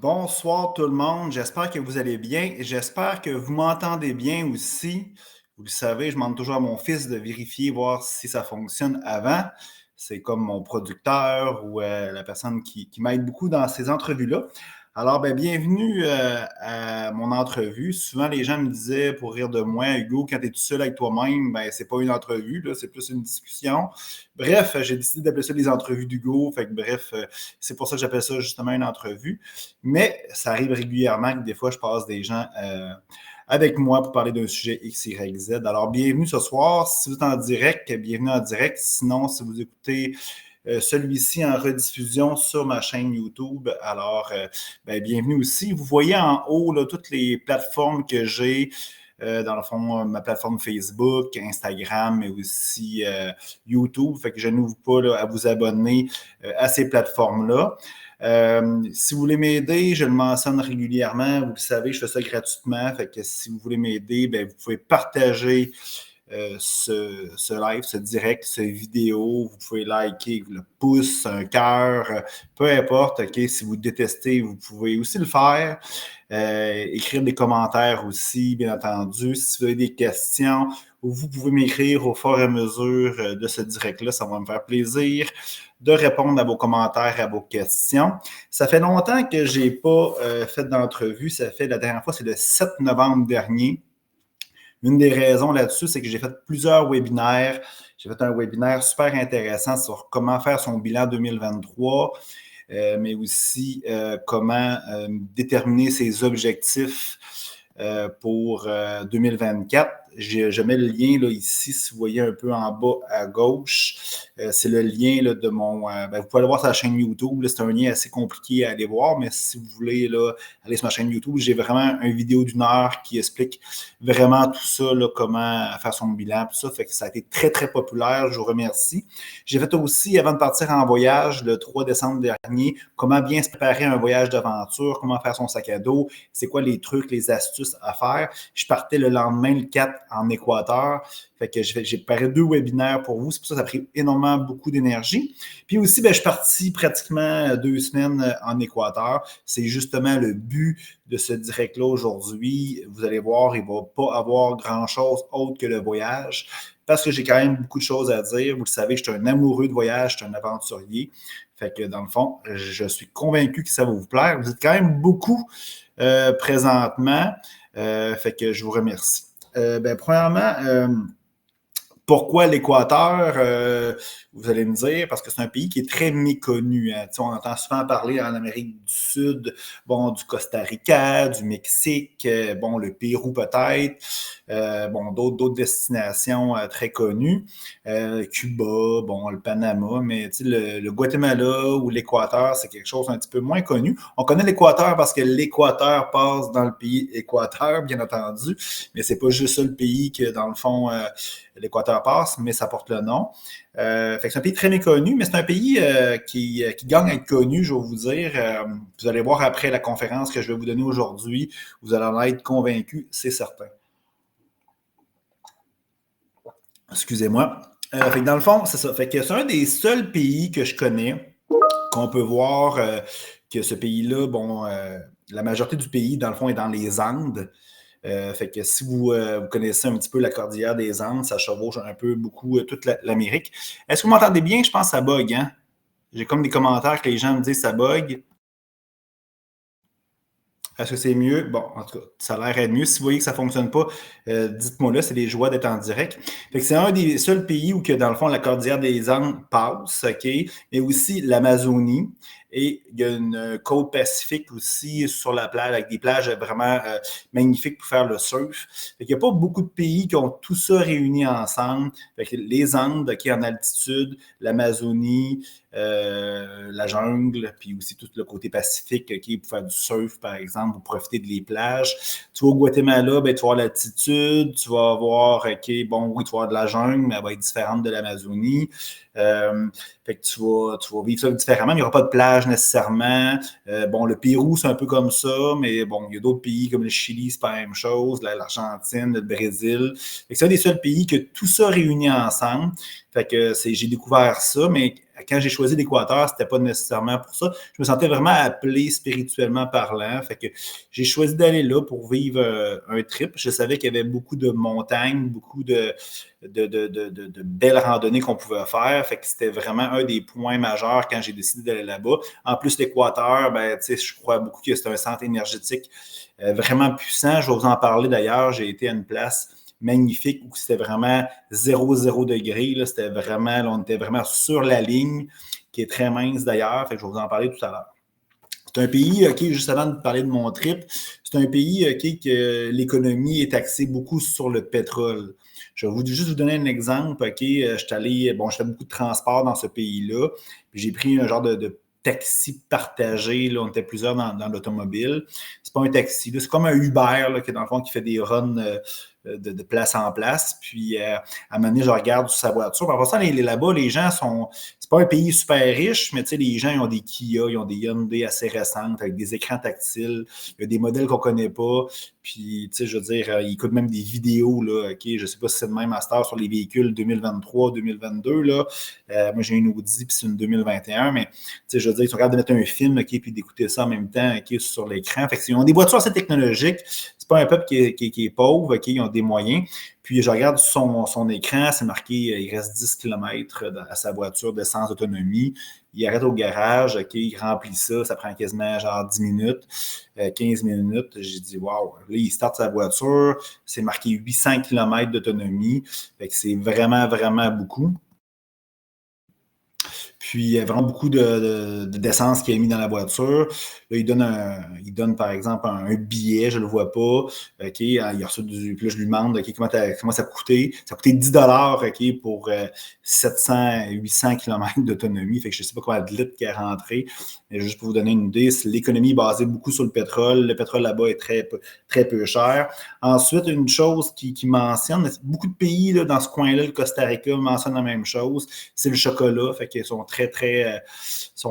Bonsoir tout le monde, j'espère que vous allez bien. J'espère que vous m'entendez bien aussi. Vous le savez, je demande toujours à mon fils de vérifier, voir si ça fonctionne avant. C'est comme mon producteur ou la personne qui m'aide beaucoup dans ces entrevues-là. Alors, bienvenue à mon entrevue. Souvent, les gens me disaient, pour rire de moi, Hugo, quand tu es tout seul avec toi-même, c'est pas une entrevue, là, c'est plus une discussion. Bref, j'ai décidé d'appeler ça les entrevues d'Hugo. Fait que bref, c'est pour ça que j'appelle ça justement une entrevue. Mais ça arrive régulièrement que des fois, je passe des gens avec moi pour parler d'un sujet X, Y, Z. Alors, bienvenue ce soir. Si vous êtes en direct, bienvenue en direct. Sinon, si vous écoutez celui-ci en rediffusion sur ma chaîne YouTube, alors bienvenue aussi. Vous voyez en haut là, toutes les plateformes que j'ai. Dans le fond, ma plateforme Facebook, Instagram, mais aussi YouTube. Fait que je n'ouvre pas là, à vous abonner à ces plateformes-là. Si vous voulez m'aider, je le mentionne régulièrement. Vous le savez, je fais ça gratuitement. Fait que si vous voulez m'aider, vous pouvez partager ce live, ce direct, cette vidéo. Vous pouvez liker le pouce, un cœur, peu importe. Okay? Si vous détestez, vous pouvez aussi le faire. Écrire des commentaires aussi, bien entendu. Si vous avez des questions, vous pouvez m'écrire au fur et à mesure de ce direct-là. Ça va me faire plaisir de répondre à vos commentaires, à vos questions. Ça fait longtemps que je n'ai pas fait d'entrevue. Ça fait la dernière fois, c'est le 7 novembre dernier. Une des raisons là-dessus, c'est que j'ai fait plusieurs webinaires. J'ai fait un webinaire super intéressant sur comment faire son bilan 2023, mais aussi comment déterminer ses objectifs pour 2024. Je mets le lien là, ici, si vous voyez un peu en bas à gauche. C'est le lien là, de mon... vous pouvez aller voir sur la chaîne YouTube. C'est un lien assez compliqué à aller voir, mais si vous voulez là, aller sur ma chaîne YouTube, j'ai vraiment une vidéo d'1 heure qui explique vraiment tout ça, là, comment faire son bilan, tout ça. Fait que ça a été très, très populaire. Je vous remercie. J'ai fait aussi, avant de partir en voyage, le 3 décembre dernier, comment bien se préparer à un voyage d'aventure, comment faire son sac à dos, c'est quoi les trucs, les astuces à faire. Je partais le lendemain, le 4, en Équateur. Fait que j'ai préparé 2 webinaires pour vous. C'est pour ça que ça a pris énormément beaucoup d'énergie. Puis aussi, je suis parti pratiquement 2 semaines en Équateur. C'est justement le but de ce direct-là aujourd'hui. Vous allez voir, il ne va pas avoir grand-chose autre que le voyage parce que j'ai quand même beaucoup de choses à dire. Vous le savez, je suis un amoureux de voyage, je suis un aventurier. Fait que dans le fond, je suis convaincu que ça va vous plaire. Vous êtes quand même beaucoup présentement. Fait que je vous remercie. Premièrement, pourquoi l'Équateur? Vous allez me dire, parce que c'est un pays qui est très méconnu. Hein. On entend souvent parler en Amérique du Sud, du Costa Rica, du Mexique, le Pérou peut-être, d'autres destinations très connues, Cuba, le Panama, mais le Guatemala ou l'Équateur, c'est quelque chose un petit peu moins connu. On connaît l'Équateur parce que l'Équateur passe dans le pays Équateur, bien entendu, mais c'est pas juste ça le pays que, dans le fond, l'Équateur passe, mais ça porte le nom. Fait que c'est un pays très méconnu, mais c'est un pays qui gagne à être connu, je vais vous dire. Vous allez voir après la conférence que je vais vous donner aujourd'hui, vous allez en être convaincus, c'est certain. Excusez-moi. Fait que dans le fond, c'est ça. Fait que c'est un des seuls pays que je connais qu'on peut voir que ce pays-là, la majorité du pays, dans le fond, est dans les Andes. Fait que si vous connaissez un petit peu la cordillère des Andes, ça chevauche un peu beaucoup toute l'Amérique. Est-ce que vous m'entendez bien? Je pense que ça bug, hein? J'ai comme des commentaires que les gens me disent ça bug. Est-ce que c'est mieux? Bon, en tout cas, ça a l'air d'être mieux. Si vous voyez que ça ne fonctionne pas, dites-moi là, c'est les joies d'être en direct. Fait que c'est un des seuls pays où, que, dans le fond, la cordillère des Andes passe, OK? Mais aussi l'Amazonie. Et il y a une côte pacifique aussi sur la plage, avec des plages vraiment magnifiques pour faire le surf. Fait qu'il n'y a pas beaucoup de pays qui ont tout ça réuni ensemble. Fait que les Andes, OK, en altitude, l'Amazonie, la jungle, puis aussi tout le côté pacifique, OK, pour faire du surf, par exemple, pour profiter des plages. Tu vas au Guatemala, tu vas avoir l'altitude, tu vas avoir, OK, oui, tu vas avoir de la jungle, mais elle va être différente de l'Amazonie. Fait que tu vas vivre ça différemment, mais il n'y aura pas de plage nécessairement. Le Pérou, c'est un peu comme ça, mais il y a d'autres pays comme le Chili, c'est pas la même chose, l'Argentine, le Brésil. Fait que c'est un des seuls pays que tout ça réuni ensemble. Fait que j'ai découvert ça, mais quand j'ai choisi l'Équateur, c'était pas nécessairement pour ça. Je me sentais vraiment appelé spirituellement parlant. Fait que j'ai choisi d'aller là pour vivre un trip. Je savais qu'il y avait beaucoup de montagnes, beaucoup de belles randonnées qu'on pouvait faire. Fait que c'était vraiment un des points majeurs quand j'ai décidé d'aller là-bas. En plus, l'Équateur, ben, je crois beaucoup que c'est un centre énergétique vraiment puissant. Je vais vous en parler d'ailleurs. J'ai été à une place magnifique où c'était vraiment 0 degré. Là, c'était vraiment, là, on était vraiment sur la ligne, qui est très mince d'ailleurs. Fait que je vais vous en parler tout à l'heure. C'est un pays, OK, juste avant de parler de mon trip, c'est un pays, OK, que l'économie est axée beaucoup sur le pétrole. Je vais juste vous donner un exemple, OK, je fais beaucoup de transport dans ce pays-là, puis j'ai pris un genre de taxi partagé, là, on était plusieurs dans l'automobile. C'est pas un taxi, là, c'est comme un Uber, là, qui, dans le fond, qui fait des runs de place en place. Puis, à un moment donné, je regarde sur sa voiture. Après ça, là-bas, les gens sont... C'est pas un pays super riche, mais tu sais, les gens, ils ont des Kia, ils ont des Hyundai assez récentes avec des écrans tactiles. Il y a des modèles qu'on connaît pas. Puis, tu sais, je veux dire, ils écoutent même des vidéos, là, OK? Je sais pas si c'est le même master sur les véhicules 2023, 2022, là. Moi, j'ai une Audi, puis c'est une 2021, mais, tu sais, je veux dire, ils sont capables de mettre un film, OK, puis d'écouter ça en même temps, OK, sur l'écran. Fait que ils ont des voitures assez technologiques. C'est pas un peuple qui est pauvre, OK, ils ont des moyens. Puis je regarde son écran, c'est marqué, il reste 10 km à sa voiture d'essence autonomie. Il arrête au garage, OK, il remplit ça, ça prend quasiment genre 10 minutes, 15 minutes. J'ai dit, wow, là, il starte sa voiture, c'est marqué 800 km d'autonomie. Fait que c'est vraiment, vraiment beaucoup. Puis, il y a vraiment beaucoup d'essence qu'il a mis dans la voiture. Là, il donne par exemple, un billet, je ne le vois pas. OK, il a reçu puis là, je lui demande, OK, comment ça a coûté? Ça a coûté 10 OK, pour 700, 800 km d'autonomie. Fait que je ne sais pas combien de litres qui est rentré. Mais juste pour vous donner une idée, l'économie est basée beaucoup sur le pétrole. Le pétrole là-bas est très peu cher. Ensuite, une chose qui mentionne, beaucoup de pays là, dans ce coin-là, le Costa Rica, mentionnent la même chose, c'est le chocolat. Fait qu'ils sont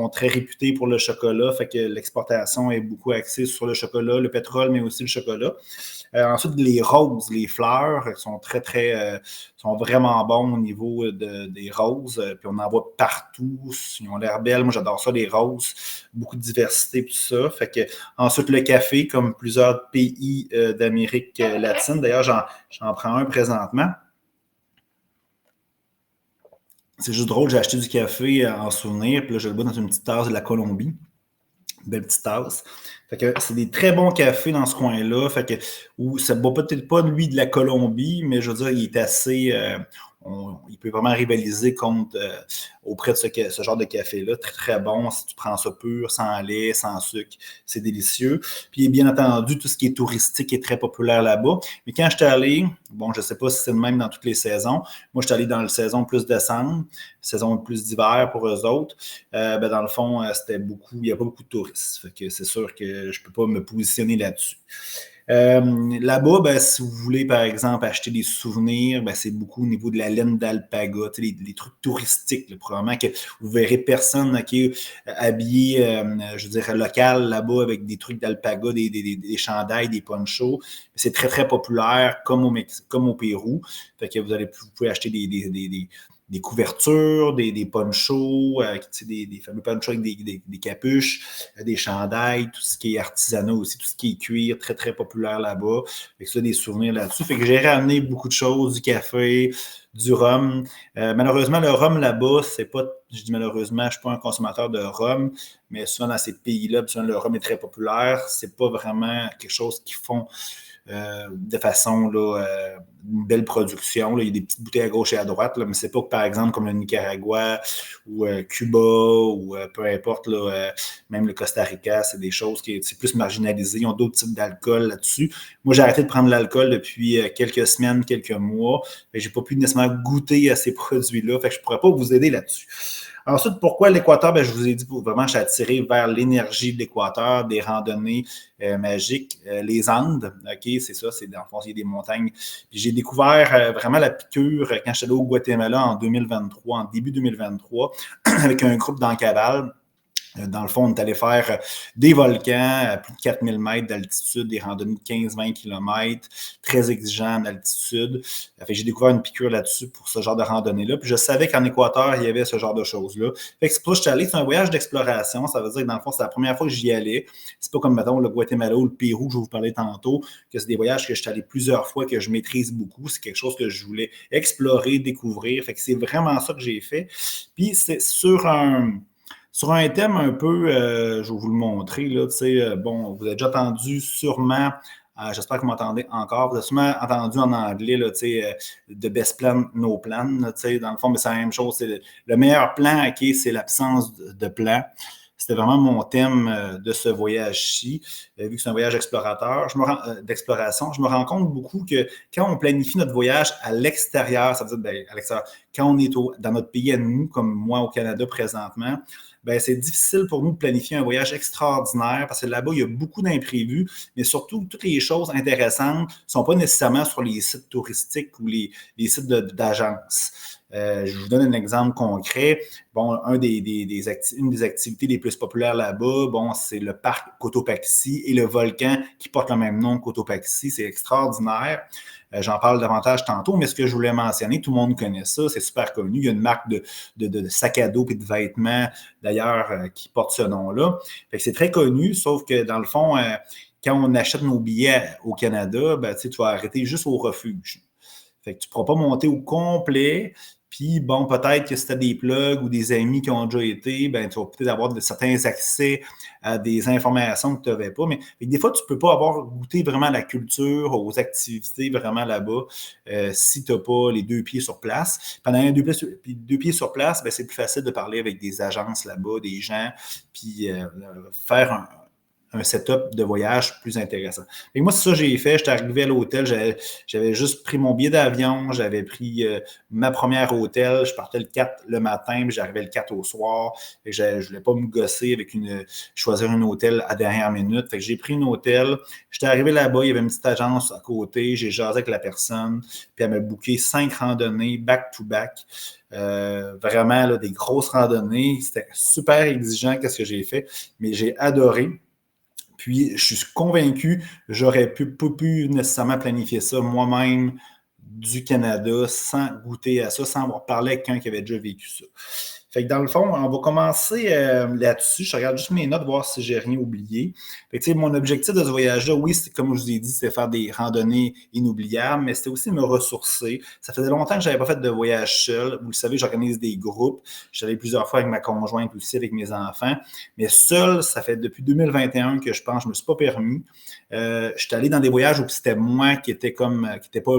très réputés pour le chocolat. Fait que l'exportation est beaucoup axée sur le chocolat, le pétrole, mais aussi le chocolat. Ensuite, les roses, les fleurs sont vraiment bons au niveau des roses. Puis on en voit partout. Ils ont l'air belles. Moi, j'adore ça, les roses. Beaucoup de diversité, tout ça. Fait que, ensuite, le café, comme plusieurs pays d'Amérique latine. D'ailleurs, j'en prends un présentement. C'est juste drôle, j'ai acheté du café en souvenir, puis là, je le bois dans une petite tasse de la Colombie. Une belle petite tasse. Fait que c'est des très bons cafés dans ce coin-là. Fait que, où ça ne boit peut-être pas, lui, de la Colombie, mais je veux dire, il est assez. Il peut vraiment rivaliser auprès de ce genre de café-là. Très, très bon. Si tu prends ça pur, sans lait, sans sucre, c'est délicieux. Puis, bien entendu, tout ce qui est touristique est très populaire là-bas. Mais quand je suis allé, bon, je ne sais pas si c'est le même dans toutes les saisons. Moi, je suis allé dans la saison plus décembre, saison plus d'hiver pour eux autres. Dans le fond, il n'y a pas beaucoup de touristes. Fait que c'est sûr que je ne peux pas me positionner là-dessus. Là-bas, si vous voulez, par exemple, acheter des souvenirs, c'est beaucoup au niveau de la laine d'alpaga, les trucs touristiques, là, probablement que vous verrez personne habillé, je veux dire, local là-bas avec des trucs d'alpaga, des chandails, des ponchos. C'est très, très populaire, comme au Pérou. Fait que vous pouvez acheter des couvertures, des ponchos, des fameux ponchos avec des capuches, des chandails, tout ce qui est artisanat aussi, tout ce qui est cuir, très, très populaire là-bas. Fait que ça, des souvenirs là-dessus. Fait que j'ai ramené beaucoup de choses, du café, du rhum. Malheureusement, le rhum là-bas, c'est pas, je dis malheureusement, je ne suis pas un consommateur de rhum, mais souvent dans ces pays-là, souvent, le rhum est très populaire. C'est pas vraiment quelque chose qu'ils font de façon une belle production. Là. Il y a des petites bouteilles à gauche et à droite, là, mais c'est pas que, par exemple, comme le Nicaragua ou Cuba ou peu importe, même le Costa Rica, c'est des choses qui c'est plus marginalisé. Ils ont d'autres types d'alcool là-dessus. Moi, j'ai arrêté de prendre de l'alcool depuis quelques semaines, quelques mois. Je n'ai pas pu nécessairement goûter à ces produits-là. Fait que je ne pourrais pas vous aider là-dessus. Ensuite, pourquoi l'Équateur? Je vous ai dit, vraiment, je suis attiré vers l'énergie de l'Équateur, des randonnées magiques, les Andes, OK, c'est ça, dans le fond, il y a des montagnes. Puis j'ai découvert vraiment la piqûre quand je suis allé au Guatemala en 2023, en début 2023, avec un groupe d'Ancabal. Dans le fond, on est allé faire des volcans à plus de 4000 mètres d'altitude, des randonnées de 15-20 km, très exigeants en altitude. Fait que j'ai découvert une piqûre là-dessus pour ce genre de randonnée-là. Puis je savais qu'en Équateur, il y avait ce genre de choses-là. Fait que c'est pour ça que je suis allé. C'est un voyage d'exploration. Ça veut dire que dans le fond, c'est la première fois que j'y allais. C'est pas comme, mettons, le Guatemala ou le Pérou que je vous parlais tantôt, que c'est des voyages que je suis allé plusieurs fois, que je maîtrise beaucoup. C'est quelque chose que je voulais explorer, découvrir. Fait que c'est vraiment ça que j'ai fait. Puis c'est sur un thème un peu, je vais vous le montrer, là, bon, vous avez déjà entendu sûrement, j'espère que vous m'entendez encore, vous avez sûrement entendu en anglais, là, the best plan, no plan, là, dans le fond, mais c'est la même chose, c'est le meilleur plan, OK, c'est l'absence de plan. C'était vraiment mon thème de ce voyage-ci, vu que c'est un voyage explorateur, d'exploration. Je me rends compte beaucoup que quand on planifie notre voyage à l'extérieur, ça veut dire à l'extérieur, quand on est dans notre pays à nous, comme moi au Canada présentement, ben, c'est difficile pour nous de planifier un voyage extraordinaire parce que là-bas, il y a beaucoup d'imprévus, mais surtout, toutes les choses intéressantes ne sont pas nécessairement sur les sites touristiques ou les sites d'agence. Je vous donne un exemple concret. Bon, une des activités les plus populaires là-bas, bon, c'est le parc Cotopaxi et le volcan qui porte le même nom, Cotopaxi. C'est extraordinaire. J'en parle davantage tantôt, mais ce que je voulais mentionner, tout le monde connaît ça, c'est super connu. Il y a une marque de sac à dos et de vêtements, d'ailleurs, qui porte ce nom-là. Fait que c'est très connu, sauf que dans le fond, quand on achète nos billets au Canada, ben, tu vas arrêter juste au refuge. Fait que tu ne pourras pas monter au complet. Puis, bon, peut-être que si tu as des plugs ou des amis qui ont déjà été, ben, tu vas peut-être avoir certains accès à des informations que tu n'avais pas. Mais des fois, tu ne peux pas avoir goûté vraiment à la culture, aux activités vraiment là-bas, si tu n'as pas les deux pieds sur place. Pendant les deux pieds sur place, ben, c'est plus facile de parler avec des agences là-bas, des gens, puis faire un setup de voyage plus intéressant. Et moi, c'est ça que j'ai fait. J'étais arrivé à l'hôtel, j'avais juste pris mon billet d'avion, j'avais pris ma première hôtel, je partais le 4 le matin, puis j'arrivais le 4 au soir. Et je ne voulais pas me gosser avec choisir un hôtel à dernière minute. Fait que j'ai pris un hôtel, j'étais arrivé là-bas, il y avait une petite agence à côté, j'ai jasé avec la personne, puis elle m'a booké 5 randonnées back-to-back. Vraiment, là, des grosses randonnées. C'était super exigeant, qu'est-ce que j'ai fait, mais j'ai adoré. Puis, je suis convaincu, j'aurais pas pu nécessairement planifier ça moi-même du Canada sans goûter à ça, sans avoir parlé avec quelqu'un qui avait déjà vécu ça. Fait que dans le fond, on va commencer là-dessus. Je regarde juste mes notes, voir si j'ai rien oublié. Fait que, mon objectif de ce voyage-là, oui, comme je vous ai dit, c'était faire des randonnées inoubliables, mais c'était aussi me ressourcer. Ça faisait longtemps que je n'avais pas fait de voyage seul. Vous le savez, j'organise des groupes. Je suis allé plusieurs fois avec ma conjointe aussi, avec mes enfants. Mais seul, ça fait depuis 2021 que je pense, je ne me suis pas permis. Je suis allé dans des voyages où c'était moi qui n'étais pas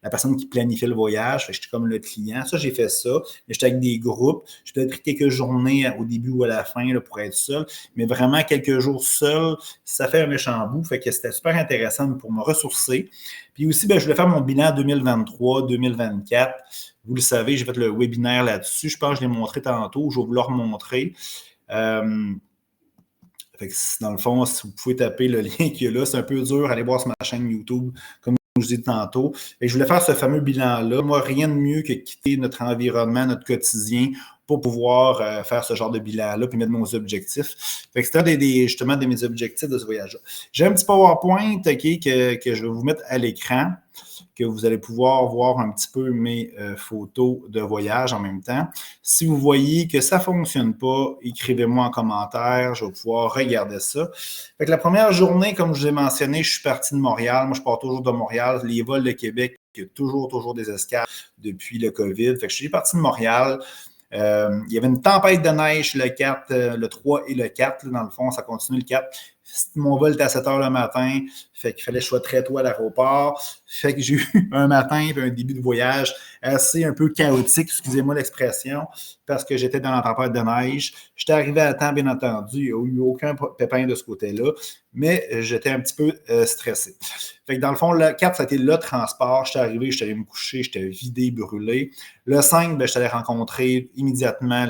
la personne qui planifiait le voyage. Fait que j'étais comme le client. Ça, j'ai fait ça. Mais j'étais avec des groupes. J'ai peut-être pris quelques journées au début ou à la fin là, pour être seul. Mais vraiment, quelques jours seul, ça fait un méchant bout. Fait que c'était super intéressant pour me ressourcer. Puis aussi, je voulais faire mon bilan 2023-2024. Vous le savez, j'ai fait le webinaire là-dessus. Je pense que je l'ai montré tantôt. Je vais vous le remontrer. Fait que dans le fond, si vous pouvez taper le lien qu'il y a là, c'est un peu dur, allez voir sur ma chaîne YouTube, comme je vous dis tantôt. Et je voulais faire ce fameux bilan-là. Moi, rien de mieux que quitter notre environnement, notre quotidien, pour pouvoir faire ce genre de bilan-là puis mettre nos objectifs. Fait que c'était justement de mes objectifs de ce voyage-là. J'ai un petit PowerPoint que je vais vous mettre à l'écran, que vous allez pouvoir voir un petit peu mes photos de voyage en même temps. Si vous voyez que ça ne fonctionne pas, écrivez-moi en commentaire, je vais pouvoir regarder ça. Fait que la première journée, comme je vous ai mentionné, je suis parti de Montréal. Moi, je pars toujours de Montréal. Les vols de Québec, il y a toujours des escales depuis le COVID. Fait que je suis parti de Montréal. Il y avait une tempête de neige le 4, le 3 et le 4. Là, dans le fond, ça continue le 4. Mon vol était à 7 heures le matin. Fait qu'il fallait que je sois très tôt à l'aéroport. Fait que j'ai eu un matin et un début de voyage assez un peu chaotique, excusez-moi l'expression, parce que j'étais dans la tempête de neige. J'étais arrivé à temps, bien entendu. Il n'y a eu aucun pépin de ce côté-là, mais j'étais un petit peu stressé. Fait que dans le fond, le 4, ça a été le transport. J'étais arrivé, j'étais allé me coucher, j'étais vidé, brûlé. Le 5, j'étais allé rencontrer immédiatement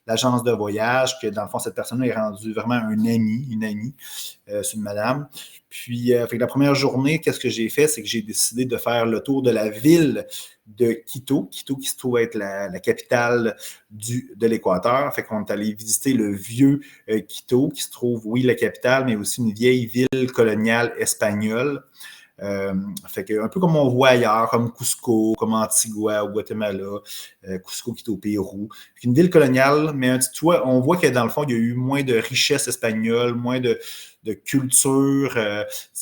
l'agence de voyage, que dans le fond, cette personne-là est rendue vraiment une amie, c'est une madame. Puis, fait que la première journée, qu'est-ce que j'ai fait? C'est que j'ai décidé de faire le tour de la ville de Quito. Quito qui se trouve être la capitale de l'Équateur. Fait qu'on est allé visiter le vieux Quito, qui se trouve, oui, la capitale, mais aussi une vieille ville coloniale espagnole. Fait que un peu comme on voit ailleurs, comme Cusco, comme Antigua au Guatemala, Cusco qui est au Pérou. Une ville coloniale, mais tu vois, on voit que dans le fond, il y a eu moins de richesse espagnole, moins de culture,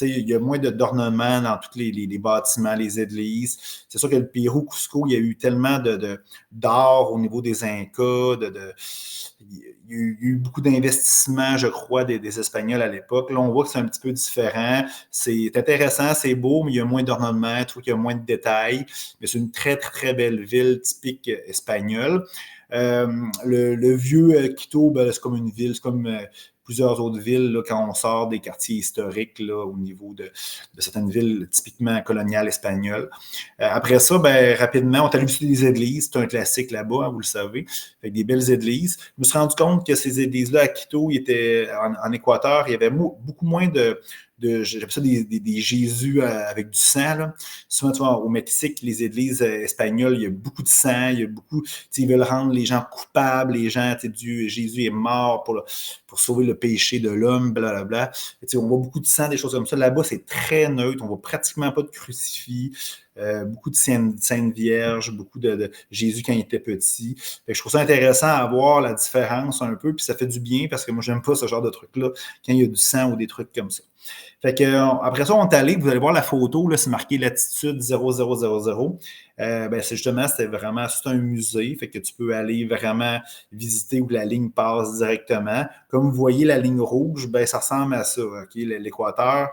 il y a moins d'ornements dans tous les bâtiments, les églises. C'est sûr que le Pérou, Cusco, il y a eu tellement d'art au niveau des Incas, il y a eu beaucoup d'investissements, je crois, des Espagnols à l'époque. Là, on voit que c'est un petit peu différent. C'est intéressant, c'est beau, mais il y a moins d'ornements, je trouve qu'il y a moins de détails. Mais c'est une très, très, très belle ville typique espagnole. Le vieux Quito, ben, c'est comme une ville, c'est comme plusieurs autres villes là, quand on sort des quartiers historiques là, au niveau de certaines villes typiquement coloniales espagnoles. Après ça, ben, rapidement, on est allé visiter des églises. C'est un classique là-bas, hein, vous le savez. Fait des belles églises. Je me suis rendu compte que ces églises-là à Quito, en Équateur, il y avait beaucoup moins j'appelle ça des Jésus avec du sang. Là. Souvent, tu vois, au Mexique, les églises espagnoles, il y a beaucoup de sang, il y a beaucoup, ils veulent rendre les gens coupables, les gens, Jésus est mort pour sauver le péché de l'homme, blablabla. On voit beaucoup de sang, des choses comme ça. Là-bas, c'est très neutre, on voit pratiquement pas de crucifix. Beaucoup de Sainte Vierge, beaucoup de Jésus quand il était petit. Fait que je trouve ça intéressant à voir la différence un peu, puis ça fait du bien parce que moi, j'aime pas ce genre de truc-là quand il y a du sang ou des trucs comme ça. Fait que, après ça, on est allé, vous allez voir la photo, là, c'est marqué latitude 0000. Ben, c'est un musée, fait que tu peux aller vraiment visiter où la ligne passe directement. Comme vous voyez, la ligne rouge, ben, ça ressemble à ça, OK? L'Équateur.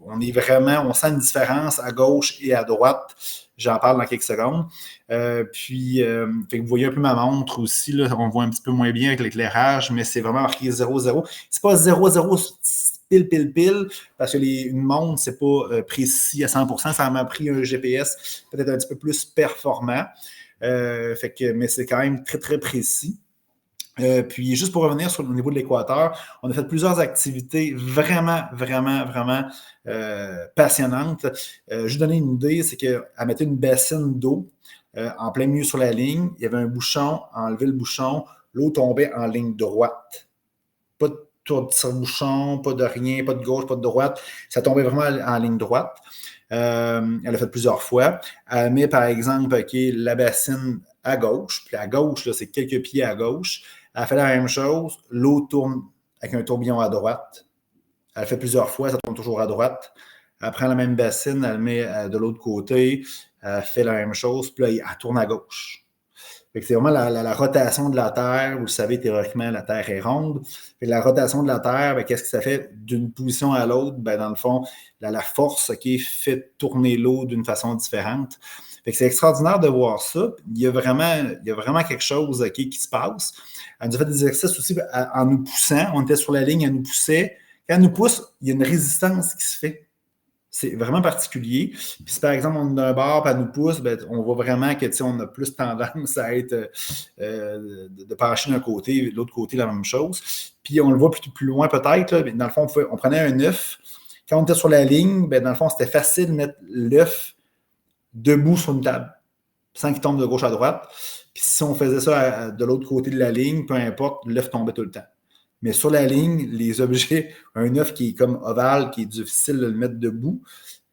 On sent une différence à gauche et à droite. J'en parle dans quelques secondes. Fait que vous voyez un peu ma montre aussi, là, on voit un petit peu moins bien avec l'éclairage, mais c'est vraiment marqué 00. C'est pas 00 pile, parce que une montre, c'est pas précis à 100%. Ça m'a pris un GPS peut-être un petit peu plus performant. Mais c'est quand même très, très précis. Puis juste pour revenir sur le niveau de l'Équateur, on a fait plusieurs activités vraiment, vraiment, vraiment passionnantes. Je vous donner une idée, c'est qu'elle mettait une bassine d'eau en plein milieu sur la ligne. Il y avait un bouchon, enlever le bouchon, l'eau tombait en ligne droite. Pas de tour de tire-bouchon, pas de rien, pas de gauche, pas de droite. Ça tombait vraiment en ligne droite. Elle a fait plusieurs fois. Elle met, par exemple, la bassine à gauche, puis à gauche, là, c'est quelques pieds à gauche. Elle fait la même chose. L'eau tourne avec un tourbillon à droite. Elle fait plusieurs fois, ça tourne toujours à droite. Elle prend la même bassine, elle met de l'autre côté. Elle fait la même chose, puis là, elle tourne à gauche. Fait que c'est vraiment la rotation de la Terre. Vous le savez, théoriquement, la Terre est ronde. Fait que la rotation de la Terre, ben, qu'est-ce que ça fait d'une position à l'autre? Ben, dans le fond, la force fait tourner l'eau d'une façon différente. Fait que c'est extraordinaire de voir ça. Il y a vraiment quelque chose qui se passe. Elle nous a fait des exercices aussi en nous poussant. On était sur la ligne, elle nous poussait. Quand elle nous pousse, il y a une résistance qui se fait. C'est vraiment particulier. Puis si par exemple on est d'un bord et elle nous pousse, ben, on voit vraiment que on a plus tendance à être de pencher d'un côté, de l'autre côté, la même chose. Puis on le voit plus loin peut-être. Là, dans le fond, on prenait un œuf. Quand on était sur la ligne, ben, dans le fond, c'était facile de mettre l'œuf debout sur une table, sans qu'il tombe de gauche à droite. Puis si on faisait ça de l'autre côté de la ligne, peu importe, l'œuf tombait tout le temps. Mais sur la ligne, les objets, un œuf qui est comme ovale, qui est difficile de le mettre debout,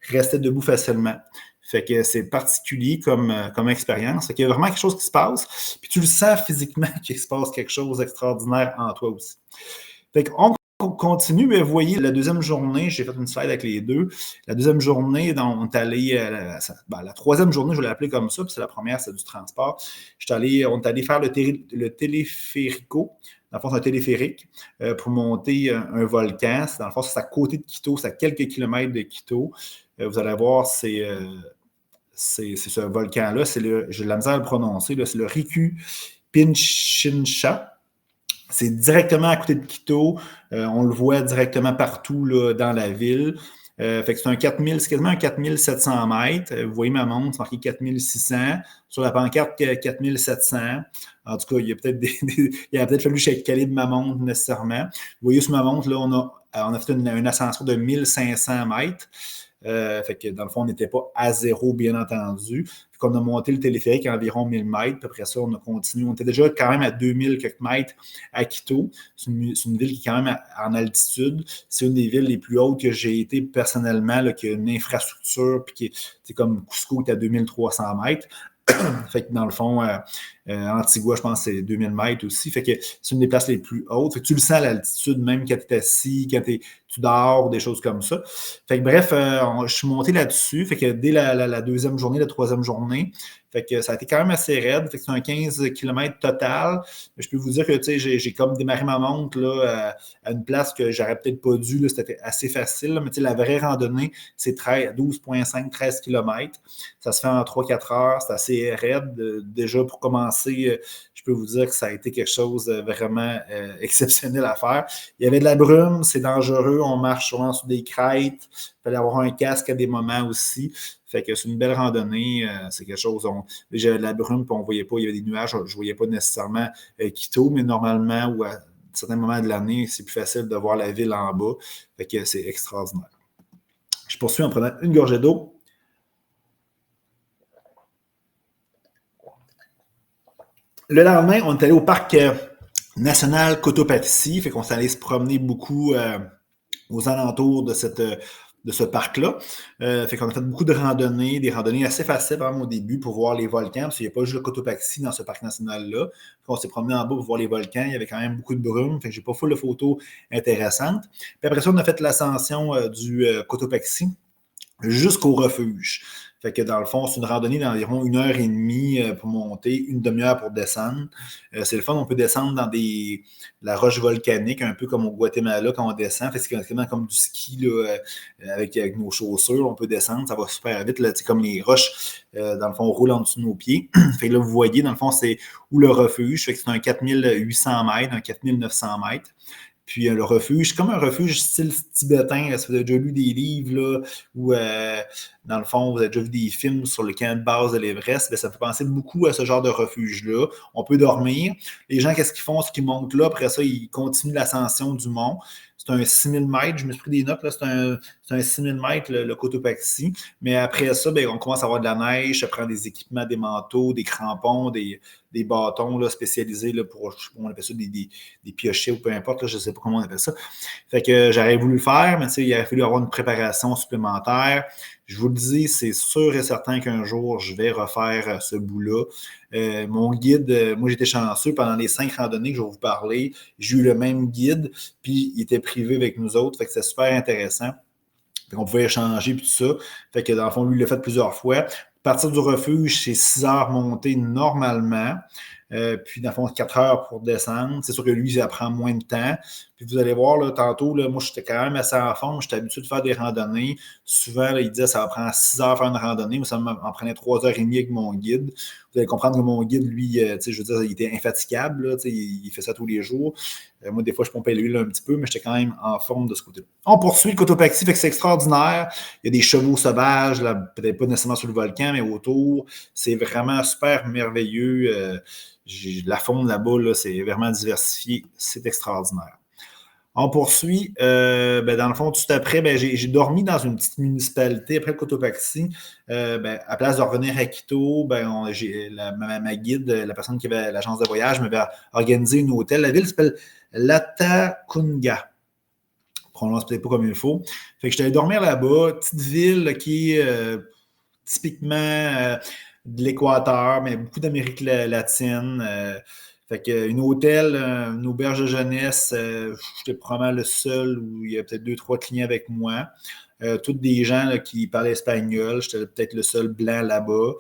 restait debout facilement. Fait que c'est particulier comme expérience. Fait qu'il y a vraiment quelque chose qui se passe. Puis tu le sens physiquement qu'il se passe quelque chose d'extraordinaire en toi aussi. Fait qu'on continue, mais vous voyez, la deuxième journée, j'ai fait une slide avec les deux. La deuxième journée, on est allé, la troisième journée, je vais l'appeler comme ça, puis c'est la première, c'est du transport. On est allé faire le téléphérico. Dans le fond, c'est un téléphérique pour monter un volcan. Dans le fond, c'est à côté de Quito, c'est à quelques kilomètres de Quito. Vous allez voir, c'est ce volcan-là. J'ai de la misère à le prononcer. Là, c'est le Riku Pinchincha. C'est directement à côté de Quito. On le voit directement partout là, dans la ville. Fait que c'est quasiment un 4700 mètres. Vous voyez ma montre, c'est marqué 4600. Sur la pancarte, 4700. En tout cas, il a peut-être fallu que je calibre ma montre nécessairement. Vous voyez sur ma montre, là, on a fait une ascension de 1500 mètres. Fait que dans le fond, on n'était pas à zéro, bien entendu. Fait qu'on a monté le téléphérique à environ 1000 mètres. Puis après ça, on a continué. On était déjà quand même à 2000 quelques mètres à Quito. C'est une ville qui est quand même en altitude. C'est une des villes les plus hautes que j'ai été personnellement, là, qui a une infrastructure, puis qui est comme Cusco qui est à 2300 mètres. Fait que dans le fond, Antigua, je pense que c'est 2000 mètres aussi. Fait que c'est une des places les plus hautes. Fait que tu le sens à l'altitude, même quand tu es assis, quand tu dors, des choses comme ça. Fait que bref, je suis monté là-dessus. Fait que dès la deuxième journée, la troisième journée, fait que ça a été quand même assez raide. Fait que c'est un 15 km total. Mais je peux vous dire que j'ai comme démarré ma montre là, à une place que j'aurais peut-être pas dû. Là, c'était assez facile. Là, mais la vraie randonnée, c'est 12,5, 13 km. Ça se fait en 3-4 heures. C'est assez raide. Déjà, pour commencer, je peux vous dire que ça a été quelque chose de vraiment exceptionnel à faire. Il y avait de la brume, c'est dangereux. On marche souvent sur des crêtes. Il fallait avoir un casque à des moments aussi. Fait que c'est une belle randonnée. C'est quelque chose. J'avais de la brume, puis on ne voyait pas. Il y avait des nuages. Je ne voyais pas nécessairement Quito, mais normalement, ou à certains moments de l'année, c'est plus facile de voir la ville en bas. Fait que c'est extraordinaire. Je poursuis en prenant une gorgée d'eau. Le lendemain, on est allé au parc national Cotopaxi. Fait qu'on s'est allé se promener beaucoup aux alentours de ce parc-là. Fait qu'on a fait beaucoup de randonnées, des randonnées assez faciles par exemple, au début pour voir les volcans, parce qu'il n'y a pas juste le Cotopaxi dans ce parc national-là. On s'est promené en bas pour voir les volcans. Il y avait quand même beaucoup de brume. Fait que j'ai pas full de photos intéressantes. Puis après ça, on a fait l'ascension du Cotopaxi jusqu'au refuge. Fait que dans le fond, c'est une randonnée d'environ 1h30 pour monter, une demi-heure pour descendre. C'est le fun, on peut descendre dans la roche volcanique, un peu comme au Guatemala quand on descend. Fait que c'est quasiment comme du ski là, avec nos chaussures, on peut descendre, ça va super vite. Là, comme les roches, dans le fond, on roule en dessous de nos pieds. Fait que là, vous voyez, dans le fond, c'est où le refuge. Fait que c'est un 4800 mètres, un 4900 mètres. Puis le refuge, c'est comme un refuge style tibétain. Là, si vous avez déjà lu des livres, là, ou dans le fond, vous avez déjà vu des films sur le camp de base de l'Everest, bien, ça fait penser beaucoup à ce genre de refuge-là. On peut dormir. Les gens, qu'est-ce qu'ils font? C'est qu'ils montent là. Après ça, ils continuent l'ascension du mont. C'est un 6000 mètres. Je me suis pris des notes. Là. C'est un 6000 mètres, le Cotopaxi. Mais après ça, bien, on commence à avoir de la neige. Ça prend des équipements, des manteaux, des crampons, des bâtons là, spécialisés là, pour, je sais pas, on appelle ça des piochets ou peu importe. Là, je ne sais pas comment on appelle ça. Fait que j'aurais voulu le faire, mais il aurait fallu avoir une préparation supplémentaire. Je vous le dis, c'est sûr et certain qu'un jour, je vais refaire ce bout-là. Mon guide, moi, j'étais chanceux pendant les 5 randonnées que je vais vous parler. J'ai eu le même guide, puis il était privé avec nous autres. Fait que c'est super intéressant. Fait qu'on pouvait échanger, puis tout ça. Fait que dans le fond, lui, il l'a fait plusieurs fois. À partir du refuge, c'est 6 heures montées normalement. Puis, dans le fond, 4 heures pour descendre. C'est sûr que lui, ça prend moins de temps. Puis, vous allez voir, là, tantôt, là, moi, j'étais quand même assez en forme. J'étais habitué de faire des randonnées. Souvent, là, il disait ça va prendre 6 heures faire une randonnée. Moi, ça m'en prenait 3h30 avec mon guide. Vous allez comprendre que mon guide, lui, je veux dire, il était infatigable. Là, il fait ça tous les jours. Moi, des fois, je pompais l'huile un petit peu, mais j'étais quand même en forme de ce côté-là. On poursuit le Cotopaxi, fait que c'est extraordinaire. Il y a des chevaux sauvages, là, peut-être pas nécessairement sur le volcan, mais autour. C'est vraiment super merveilleux. La faune là-bas, là, c'est vraiment diversifié. C'est extraordinaire. On poursuit. Dans le fond, tout après, j'ai dormi dans une petite municipalité après le Cotopaxi. À place de revenir à Quito, ma guide, la personne qui avait l'agence de voyage, m'avait organisé un hôtel. La ville s'appelle Latacunga. On prononce peut-être pas comme il faut. Fait que j'étais allé dormir là-bas. Petite ville là, qui est typiquement de l'Équateur, mais beaucoup d'Amérique latine. Fait qu'une une auberge de jeunesse, j'étais probablement le seul où il y a peut-être 2-3 clients avec moi. Tous des gens là, qui parlaient espagnol. J'étais peut-être le seul blanc là-bas.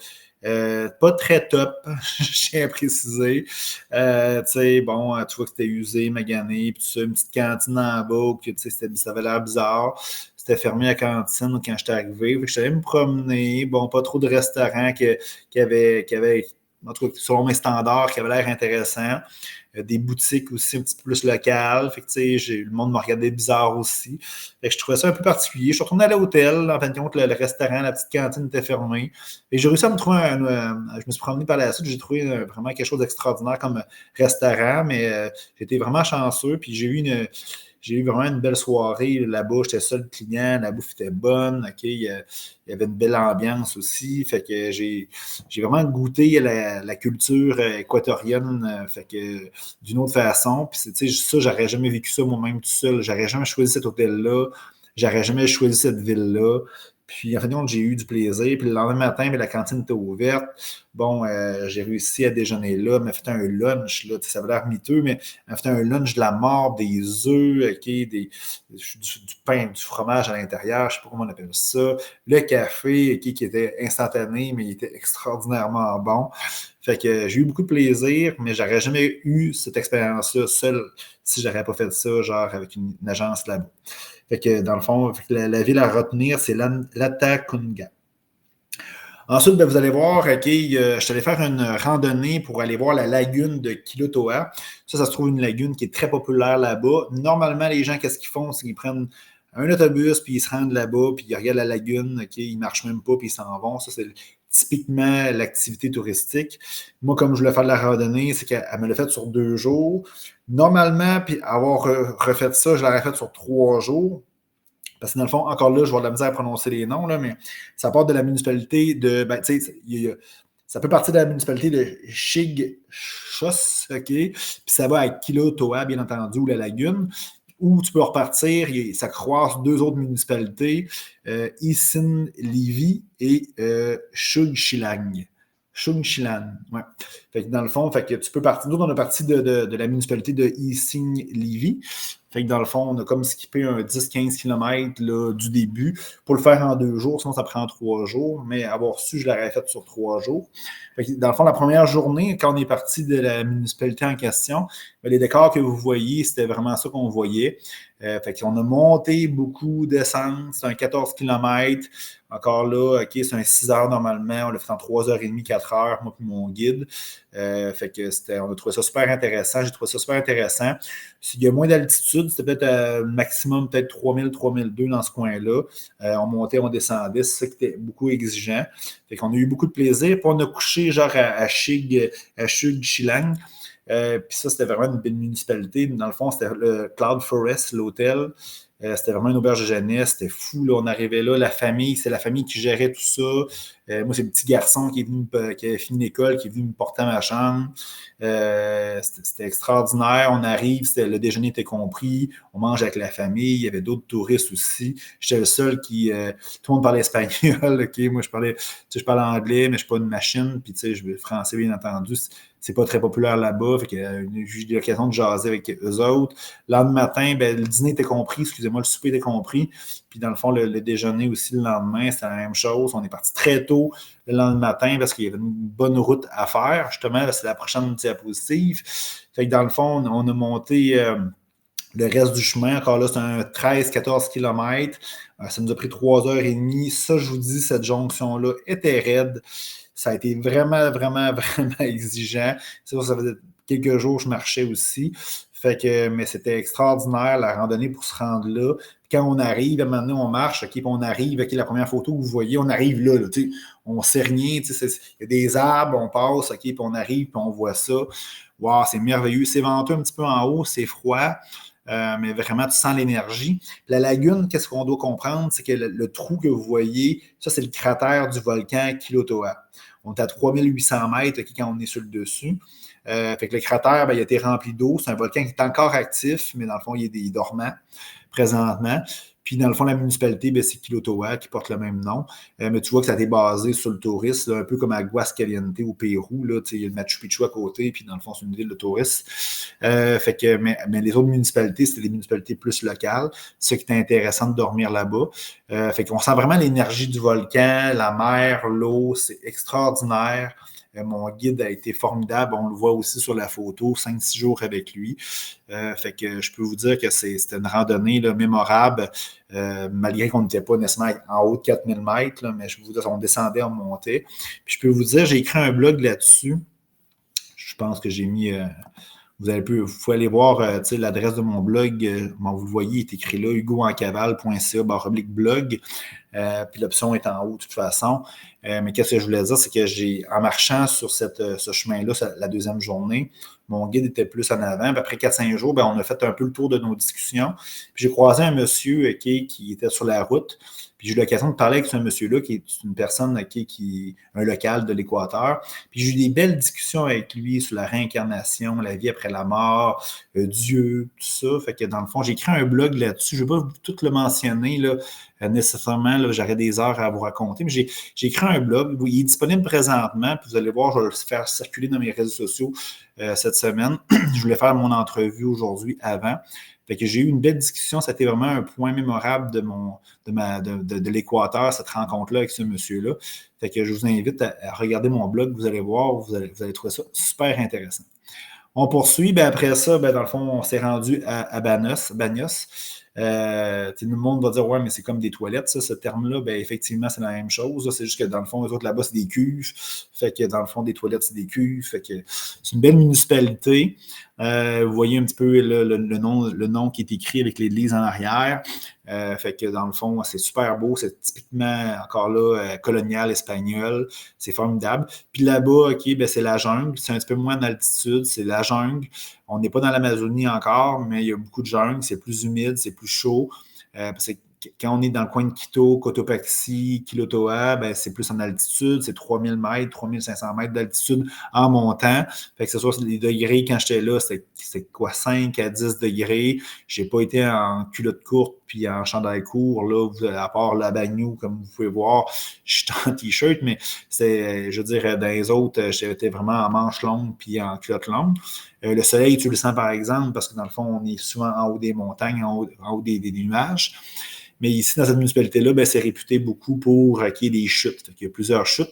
Pas très top, je tiens à préciser. Tu vois que c'était usé, magané, puis tout ça, une petite cantine en bas, que ça avait l'air bizarre. C'était fermé la cantine quand j'étais arrivé. Fait que j'allais me promener. Bon, pas trop de restaurants qui avaient, en tout cas, selon mes standards, qui avaient l'air intéressants. Des boutiques aussi un petit peu plus locales. Fait que, le monde me regardait bizarre aussi. Fait que je trouvais ça un peu particulier. Je suis retourné à l'hôtel. En fin de compte, le restaurant, la petite cantine était fermée. Et j'ai réussi à me trouver je me suis promené par la suite. J'ai trouvé vraiment quelque chose d'extraordinaire comme restaurant, mais j'étais vraiment chanceux. Puis j'ai j'ai eu vraiment une belle soirée là-bas. J'étais seul client, la bouffe était bonne, OK? Il y avait une belle ambiance aussi. Fait que j'ai vraiment goûté à la culture équatorienne, fait que d'une autre façon. Puis, tu sais, ça, j'aurais jamais vécu ça moi-même tout seul. J'aurais jamais choisi cet hôtel-là. J'aurais jamais choisi cette ville-là. Puis, en fin de compte, j'ai eu du plaisir. Puis, le lendemain matin, bien, la cantine était ouverte. Bon, j'ai réussi à déjeuner là. Elle m'a fait un lunch, là. Ça avait l'air miteux, mais elle m'a fait un lunch de la mort, des œufs, OK, du pain, du fromage à l'intérieur. Je ne sais pas comment on appelle ça. Le café, OK, qui était instantané, mais il était extraordinairement bon. Fait que j'ai eu beaucoup de plaisir, mais j'aurais jamais eu cette expérience-là seule si j'aurais pas fait ça, genre avec une agence là-bas. Fait que dans le fond, la ville à retenir, c'est Latacunga. Ensuite, ben, vous allez voir, OK, je suis allé faire une randonnée pour aller voir la lagune de Kilotoa. Ça se trouve une lagune qui est très populaire là-bas. Normalement, les gens, qu'est-ce qu'ils font? C'est qu'ils prennent un autobus, puis ils se rendent là-bas, puis ils regardent la lagune, OK, ils ne marchent même pas, puis ils s'en vont. Ça, c'est typiquement l'activité touristique. Moi, comme je voulais faire de la randonnée, c'est qu'elle me l'a fait sur 2 jours. Normalement, puis avoir refait ça, je l'aurais fait sur 3 jours. Parce que dans le fond, encore là, je vais avoir de la misère à prononcer les noms, là, mais ça part de la municipalité de. Ben, tu sais, ça peut partir de la municipalité de Chigchos, OK? Puis ça va à Kilotoa, bien entendu, ou la lagune. Ou tu peux repartir, ça croise 2 autres municipalités, Isin-Livi et Chugchilang. Chugchilang, ouais. Fait que dans le fond, fait que tu peux partir. Nous, on a parti de la municipalité de Isin-Livi. Fait que dans le fond, on a comme skippé un 10-15 km là, du début pour le faire en 2 jours, sinon ça prend 3 jours. Mais avoir su, je l'aurais fait sur 3 jours. Fait que dans le fond, la première journée, quand on est parti de la municipalité en question, les décors que vous voyez, c'était vraiment ça qu'on voyait. Fait qu'on a monté beaucoup d'essence, c'est un 14 km. Encore là, OK, c'est un 6 heures normalement. On l'a fait en 3h30, 4 heures, moi et mon guide. Fait que on a trouvé ça super intéressant. J'ai trouvé ça super intéressant. S'il y a moins d'altitude, c'était peut-être maximum peut-être 3000, 3002 dans ce coin-là. On montait, on descendait. C'est ça qui était beaucoup exigeant. Fait qu'on a eu beaucoup de plaisir. Puis on a couché genre à Chugchilang. Puis ça, c'était vraiment une belle municipalité. Dans le fond, c'était le Cloud Forest, l'hôtel. C'était vraiment une auberge de jeunesse. C'était fou. Là. On arrivait là, la famille, c'est la famille qui gérait tout ça. Moi, c'est le petit garçon qui avait fini l'école, qui est venu me porter à ma chambre. C'était extraordinaire. On arrive, le déjeuner était compris. On mange avec la famille. Il y avait d'autres touristes aussi. J'étais le seul qui. Tout le monde parlait espagnol. Okay? Moi, je parle anglais, mais je ne suis pas une machine. Puis, tu sais, je français, bien entendu. C'est pas très populaire là-bas. Fait que j'ai eu l'occasion de jaser avec eux autres. Le lendemain matin, ben, le dîner était compris, excusez-moi, le souper était compris. Puis dans le fond, le déjeuner aussi le lendemain, c'était la même chose. On est parti très tôt le lendemain matin parce qu'il y avait une bonne route à faire. Justement, là, c'est la prochaine diapositive. Fait que dans le fond, on a monté le reste du chemin. Encore là, c'est un 13-14 km. Ça nous a pris 3h30. Ça, je vous dis, cette jonction-là était raide. Ça a été vraiment, vraiment, vraiment exigeant. C'est sûr, ça faisait quelques jours que je marchais aussi. Fait que, mais c'était extraordinaire, la randonnée pour se rendre là. Puis quand on arrive, à un moment donné, on marche, OK, puis on arrive, OK, la première photo que vous voyez, on arrive là, on ne sait rien, il y a des arbres, on passe, OK, puis on arrive, puis on voit ça. Wow, c'est merveilleux. C'est venteux un petit peu en haut, c'est froid. Mais vraiment, tu sens l'énergie. La lagune, qu'est-ce qu'on doit comprendre? C'est que le trou que vous voyez, ça, c'est le cratère du volcan Kilotoa. On est à 3800 mètres quand on est sur le dessus. Fait que le cratère, ben, il a été rempli d'eau. C'est un volcan qui est encore actif, mais dans le fond, il est dormant présentement. Puis, dans le fond, la municipalité, ben, c'est Kilotoa qui porte le même nom. Mais tu vois que ça a été basé sur le tourisme, là, un peu comme à Aguascalientes au Pérou. Là, il y a le Machu Picchu à côté, puis dans le fond, c'est une ville de touristes. Fait que, mais les autres municipalités, c'était des municipalités plus locales. C'est ça qui était intéressant de dormir là-bas. Fait qu'on sent vraiment l'énergie du volcan, la mer, l'eau, c'est extraordinaire. Mon guide a été formidable. On le voit aussi sur la photo, 5-6 jours avec lui. Fait que je peux vous dire que c'était une randonnée là, mémorable, malgré qu'on n'était pas nécessairement en haut de 4000 mètres, là, mais je vous dire, on descendait, on montait. Puis je peux vous dire, j'ai écrit un blog là-dessus. Je pense que j'ai mis... vous pouvez aller voir l'adresse de mon blog. Vous le voyez, il est écrit là, hugoencaval.ca/blog. puis l'option est en haut de toute façon. Mais qu'est-ce que je voulais dire, c'est que en marchant sur ce chemin-là, la deuxième journée, mon guide était plus en avant. Puis après 4-5 jours, on a fait un peu le tour de nos discussions. Puis j'ai croisé un monsieur qui était sur la route. Puis j'ai eu l'occasion de parler avec ce monsieur-là, qui est une personne qui est un local de l'Équateur. Puis j'ai eu des belles discussions avec lui sur la réincarnation, la vie après la mort, Dieu, tout ça. Fait que dans le fond, j'ai écrit un blog là-dessus. Je ne vais pas tout le mentionner là, nécessairement. Là, j'aurais des heures à vous raconter. Mais j'ai écrit un blog. Il est disponible présentement. Puis vous allez voir, je vais le faire circuler dans mes réseaux sociaux cette semaine. Je voulais faire mon entrevue aujourd'hui avant. Fait que j'ai eu une belle discussion. C'était vraiment un point mémorable de l'Équateur, cette rencontre-là avec ce monsieur-là. Fait que je vous invite à regarder mon blog. Vous allez voir, vous allez trouver ça super intéressant. On poursuit. Après ça, dans le fond, on s'est rendu à Bagnos. Tout le monde va dire, ouais, mais c'est comme des toilettes, ça, ce terme-là. Effectivement, c'est la même chose. C'est juste que dans le fond, les autres là-bas, c'est des cuves. Fait que dans le fond, des toilettes, c'est des cuves. Fait que c'est une belle municipalité. Vous voyez un petit peu le nom qui est écrit avec l'église en arrière. Fait que dans le fond, c'est super beau. C'est typiquement, encore là, colonial espagnol. C'est formidable. Puis là-bas, c'est la jungle. C'est un petit peu moins d'altitude. C'est la jungle. On n'est pas dans l'Amazonie encore, mais il y a beaucoup de jungle. C'est plus humide, c'est plus chaud. Parce que quand on est dans le coin de Quito, Cotopaxi, Quilotoa, c'est plus en altitude, c'est 3000 mètres, 3500 mètres d'altitude en montant. Fait que ce soit les degrés, quand j'étais là, c'était quoi, 5 à 10 degrés. Je n'ai pas été en culotte courte puis en chandail court, là, à part la bagnou, comme vous pouvez voir, je suis en t-shirt, mais c'est, je veux dire, dans les autres, j'étais vraiment en manche longue puis en culotte longue. Le soleil, tu le sens par exemple, parce que dans le fond, on est souvent en haut des montagnes, en haut des nuages. Mais ici, dans cette municipalité-là, c'est réputé beaucoup pour qu'il y ait des chutes. Il y a plusieurs chutes.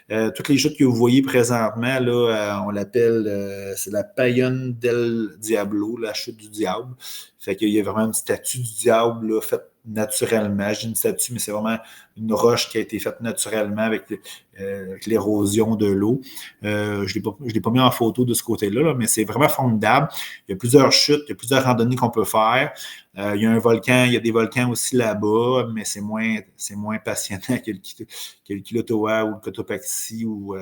Toutes les chutes que vous voyez présentement, là, on l'appelle, c'est la Payón del Diablo, la chute du diable. Fait qu'il y a vraiment une statue du diable là, faite naturellement. J'ai une statue, mais c'est vraiment une roche qui a été faite naturellement avec l'érosion de l'eau. Je ne l'ai pas mis en photo de ce côté-là, là, mais c'est vraiment formidable. Il y a plusieurs chutes, il y a plusieurs randonnées qu'on peut faire. Il y a un volcan, il y a des volcans aussi là-bas, mais c'est moins passionnant que le Quilotoa ou le Cotopaxi ou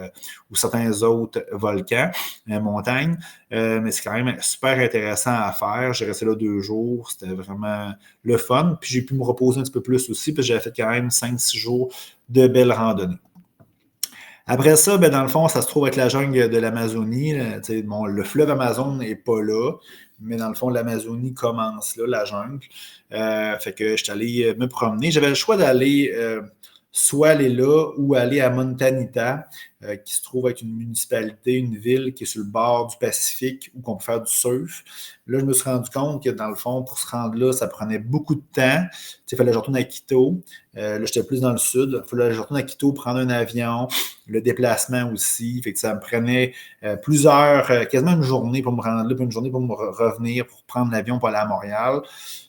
certains autres volcans, montagnes. Mais c'est quand même super intéressant à faire. J'ai resté là 2 jours. C'était vraiment le fun. Puis j'ai pu me reposer un petit peu plus aussi, parce que j'avais fait quand même 5-6 jours de belles randonnées. Après ça, dans le fond, ça se trouve avec la jungle de l'Amazonie. Le fleuve Amazon n'est pas là, mais dans le fond, l'Amazonie commence là, la jungle. Fait que je suis allé me promener. J'avais le choix d'aller soit aller là ou aller à Montanita, qui se trouve être une municipalité, une ville qui est sur le bord du Pacifique où on peut faire du surf. Là, je me suis rendu compte que dans le fond, pour se rendre là, ça prenait beaucoup de temps. Il fallait que je retourne à Quito. Là, j'étais plus dans le sud. Il fallait que je retourne à Quito, prendre un avion, le déplacement aussi. Fait que ça me prenait quasiment une journée pour me rendre là, puis une journée pour me revenir, pour prendre l'avion pour aller à Montréal.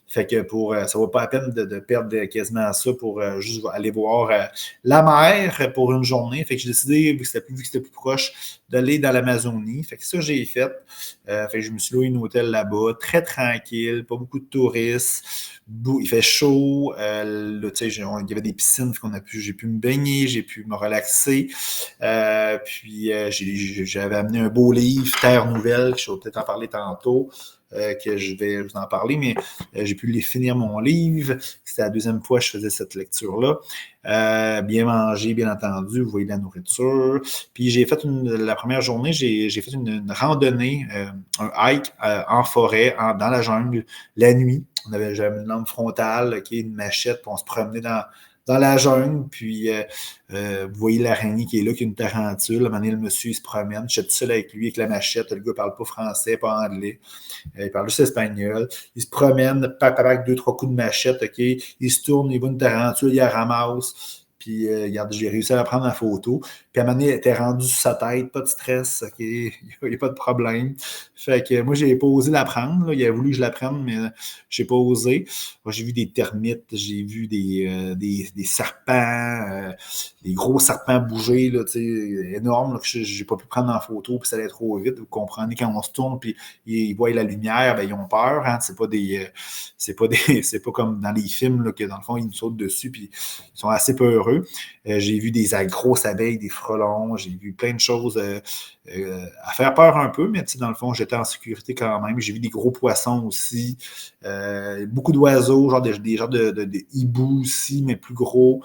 Fait que ça ne vaut pas la peine de perdre quasiment ça pour juste aller voir la mer pour une journée. Fait que j'ai décidé, vu que c'était plus proche, d'aller dans l'Amazonie. Fait que ça, j'ai fait. Fait que je me suis loué un hôtel là-bas, très tranquille, pas beaucoup de touristes. Il fait chaud. Là, il y avait des piscines, j'ai pu me baigner, j'ai pu me relaxer. Puis j'avais amené un beau livre, Terre Nouvelle, je vais peut-être en parler tantôt. Que je vais vous en parler, mais j'ai pu finir mon livre. C'était la deuxième fois que je faisais cette lecture-là. Bien manger, bien entendu, vous voyez la nourriture. Puis j'ai fait la première journée, j'ai fait une randonnée, un hike en forêt, dans la jungle, la nuit. J'avais une lampe frontale, une machette, puis on se promenait dans la jungle, puis vous voyez l'araignée qui est là, qui est une tarentule. À un moment donné, le monsieur, il se promène. Je suis tout seul avec lui, avec la machette. Le gars ne parle pas français, pas anglais. Il parle juste espagnol. Il se promène, avec 2-3 coups de machette, OK? Il se tourne, il voit une tarentule, il la ramasse. Puis, regarde, j'ai réussi à la prendre en photo. Puis, à un moment donné, elle était rendue sur sa tête, pas de stress, OK, il n'y a pas de problème. Fait que moi, j'ai pas osé la prendre, là. Il a voulu que je la prenne, mais j'ai pas osé. Moi, j'ai vu des termites, j'ai vu des serpents, des gros serpents bouger, là, énormes, là, que j'ai pas pu prendre en photo, puis ça allait trop vite. Vous comprenez, quand on se tourne, puis ils voient la lumière, ben, ils ont peur. Hein, c'est pas comme dans les films là, que dans le fond, ils nous sautent dessus, puis ils sont assez peureux. J'ai vu des grosses abeilles, des frelons, j'ai vu plein de choses à faire peur un peu, mais dans le fond, j'étais en sécurité quand même. J'ai vu des gros poissons aussi, beaucoup d'oiseaux, genre des genres de hiboux aussi, mais plus gros.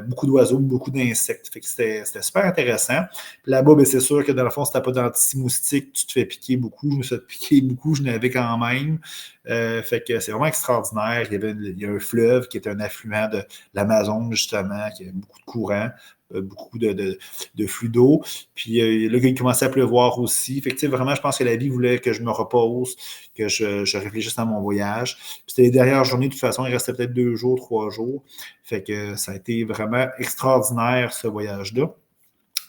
Beaucoup d'oiseaux, beaucoup d'insectes. Fait que c'était super intéressant. Puis là-bas, ben, c'est sûr que dans le fond, si tu n'as pas d'anti-moustique, tu te fais piquer beaucoup. Je me suis fait piquer beaucoup, je n'avais quand même. Fait que c'est vraiment extraordinaire. Il y a un fleuve qui est un affluent de l'Amazon, justement, qui a beaucoup de courant, beaucoup de flux d'eau. Puis là, il commençait à pleuvoir aussi. Fait que, vraiment, je pense que la vie voulait que je me repose, que je réfléchisse à mon voyage. Puis c'était les dernières journées, de toute façon, il restait peut-être 2 jours, 3 jours. Fait que ça a été vraiment extraordinaire, ce voyage-là.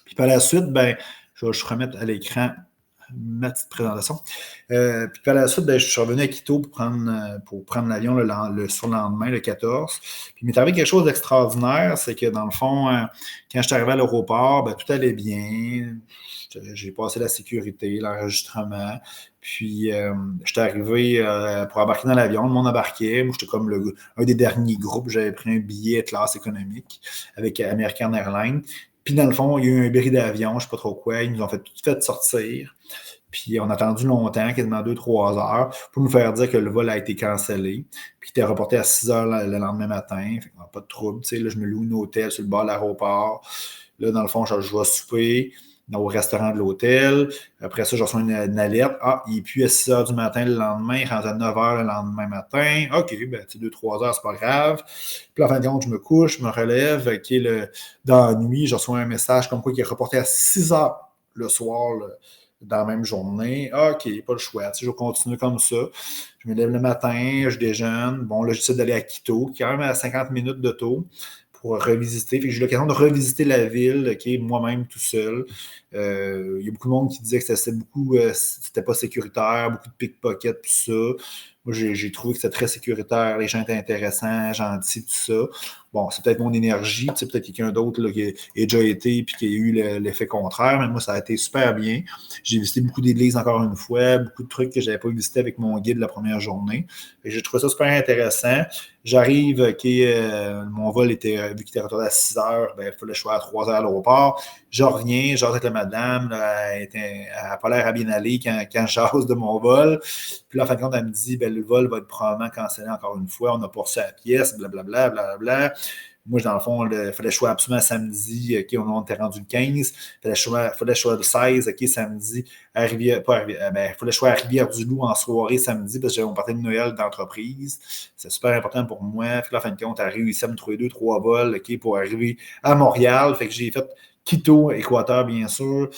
Puis par la suite, ben, je vais remettre à l'écran ma petite présentation. Puis par la suite, ben, je suis revenu à Quito pour prendre l'avion le surlendemain, le 14. Puis il m'est arrivé quelque chose d'extraordinaire, c'est que dans le fond, quand je suis arrivé à l'aéroport, ben, tout allait bien. J'ai passé la sécurité, l'enregistrement. Puis, je suis arrivé pour embarquer dans l'avion. Le monde embarquait. Moi, j'étais comme un des derniers groupes. J'avais pris un billet classe économique avec American Airlines. Puis, dans le fond, il y a eu un bris d'avion, je ne sais pas trop quoi. Ils nous ont tout fait sortir. Puis, on a attendu longtemps, quasiment 2-3 heures, pour nous faire dire que le vol a été cancellé. Puis, il était reporté à 6 heures le lendemain matin. Fait pas de trouble. Là, je me loue un hôtel sur le bord de l'aéroport. Là, dans le fond, je vais souper au restaurant de l'hôtel. Après ça, je reçois une alerte. Ah, il est plus à 6 heures du matin le lendemain, il rentre à 9 heures le lendemain matin. OK, ben, 2-3 heures, c'est pas grave. Puis, en fin de compte, je me couche, je me relève. Dans la nuit, je reçois un message comme quoi il est reporté à 6 heures le soir, dans la même journée. Ah, OK, pas le choix. Je continue comme ça. Je me lève le matin, je déjeune. Bon, là, j'essaie d'aller à Quito, qui est quand même à 50 minutes d'auto pour revisiter. Fait que j'ai eu l'occasion de revisiter la ville, moi-même tout seul. Il y a beaucoup de monde qui disait que c'était pas sécuritaire, beaucoup de pickpockets, tout ça. Moi, j'ai trouvé que c'était très sécuritaire, les gens étaient intéressants, gentils, tout ça. Bon, c'est peut-être mon énergie, peut-être quelqu'un d'autre là, qui a déjà été et qui a eu l'effet contraire, mais moi, ça a été super bien. J'ai visité beaucoup d'églises encore une fois, beaucoup de trucs que je n'avais pas visité avec mon guide la première journée. Et j'ai trouvé ça super intéressant. J'arrive, mon vol était, vu qu'il était retardé à 6 heures, ben, il fallait que je sois à 3 heures à l'aéroport. Je reviens, j'ose avec la madame, là, elle n'a pas l'air à bien aller quand j'ose de mon vol. Puis là, en fin de compte, elle me dit, ben, le vol va être probablement cancellé encore une fois, on a pour ça la pièce, blablabla, blablabla. Moi, dans le fond, il fallait que je sois absolument samedi, OK, on était rendu le 15. Il fallait que je sois le 16, OK, samedi, il fallait que je sois à Rivière-du-Loup en soirée samedi, parce que j'avais mon party de Noël d'entreprise. C'est super important pour moi. Puis là, en fin de compte, elle a réussi à me trouver 2-3 vols, OK, pour arriver à Montréal. Fait que j'ai fait Quito, Équateur, bien sûr,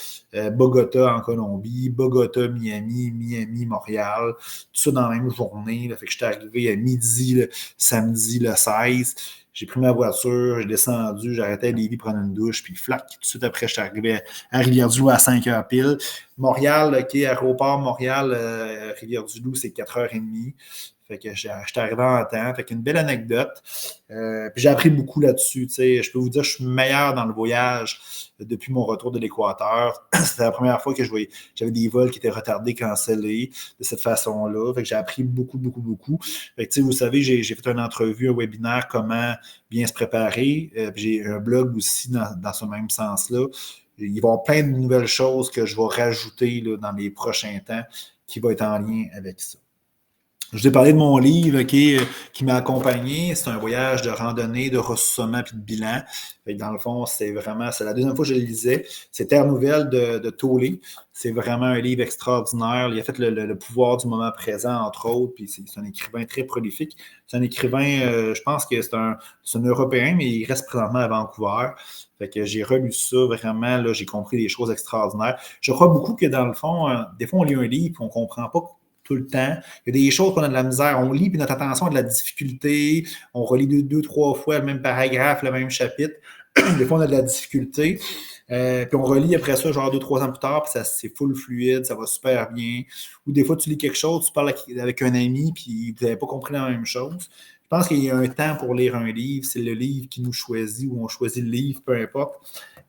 Bogota en Colombie, Bogota, Miami, Miami, Montréal, tout ça dans la même journée. Là. Fait que j'étais arrivé à midi, le samedi, le 16. J'ai pris ma voiture, j'ai descendu, j'ai arrêté à Lévis prendre une douche, puis flac, tout de suite après, j'étais arrivé à Rivière-du-Loup à 5 heures pile. Montréal, OK, aéroport Montréal, Rivière-du-Loup, c'est 4h30. Fait que j'étais arrivé en temps. Fait qu'une belle anecdote. Puis j'ai appris beaucoup là-dessus. Je peux vous dire que je suis meilleur dans le voyage depuis mon retour de l'Équateur. C'était la première fois que j'avais des vols qui étaient retardés, cancellés de cette façon-là. Fait que j'ai appris beaucoup, beaucoup, beaucoup. Fait que, vous savez, j'ai fait une entrevue, un webinaire, comment bien se préparer. Puis j'ai un blog aussi dans ce même sens-là. Il va y avoir plein de nouvelles choses que je vais rajouter là, dans les prochains temps qui vont être en lien avec ça. Je vous ai parlé de mon livre qui m'a accompagné. C'est un voyage de randonnée, de ressourcement puis de bilan. Fait que dans le fond, c'est la deuxième fois que je le lisais. C'est Terre Nouvelle de Tollé. C'est vraiment un livre extraordinaire. Il a fait le pouvoir du moment présent, entre autres. Puis c'est un écrivain très prolifique. C'est un écrivain, je pense que c'est un Européen, mais il reste présentement à Vancouver. Fait que j'ai relu ça vraiment, là, j'ai compris des choses extraordinaires. Je crois beaucoup que dans le fond, des fois, on lit un livre et on ne comprend pas tout le temps. Il y a des choses qu'on a de la misère. On lit, puis notre attention a de la difficulté. On relit deux, trois fois le même paragraphe, le même chapitre. Des fois, on a de la difficulté. Puis on relit après ça, genre 2-3 ans plus tard, puis c'est full fluide, ça va super bien. Ou des fois, tu lis quelque chose, tu parles avec un ami, puis vous n'avez pas compris la même chose. Je pense qu'il y a un temps pour lire un livre. C'est le livre qui nous choisit ou on choisit le livre, peu importe.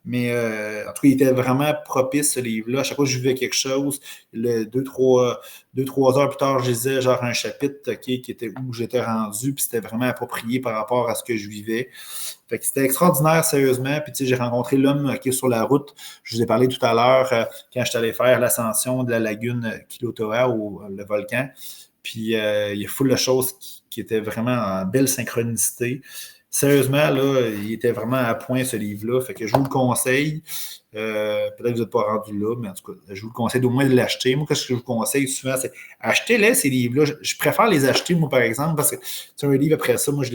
Mais en tout cas, il était vraiment propice, ce livre-là. À chaque fois que je vivais quelque chose, 2-3 heures plus tard, je lisais genre un chapitre qui était où j'étais rendu, puis c'était vraiment approprié par rapport à ce que je vivais. Fait que c'était extraordinaire, sérieusement. Puis, tu sais, j'ai rencontré l'homme qui est sur la route. Je vous ai parlé tout à l'heure quand je suis allé faire l'ascension de la lagune Kilotoa, le volcan. Puis, il y a full de choses qui étaient vraiment en belle synchronicité. Sérieusement, là, il était vraiment à point, ce livre-là. Fait que je vous le conseille. Peut-être que vous n'êtes pas rendu là, mais en tout cas, je vous le conseille d'au moins de l'acheter. Moi, qu'est-ce que je vous conseille souvent, c'est achetez-les, ces livres-là. Je préfère les acheter, moi, par exemple, parce que c'est un livre après ça, moi, je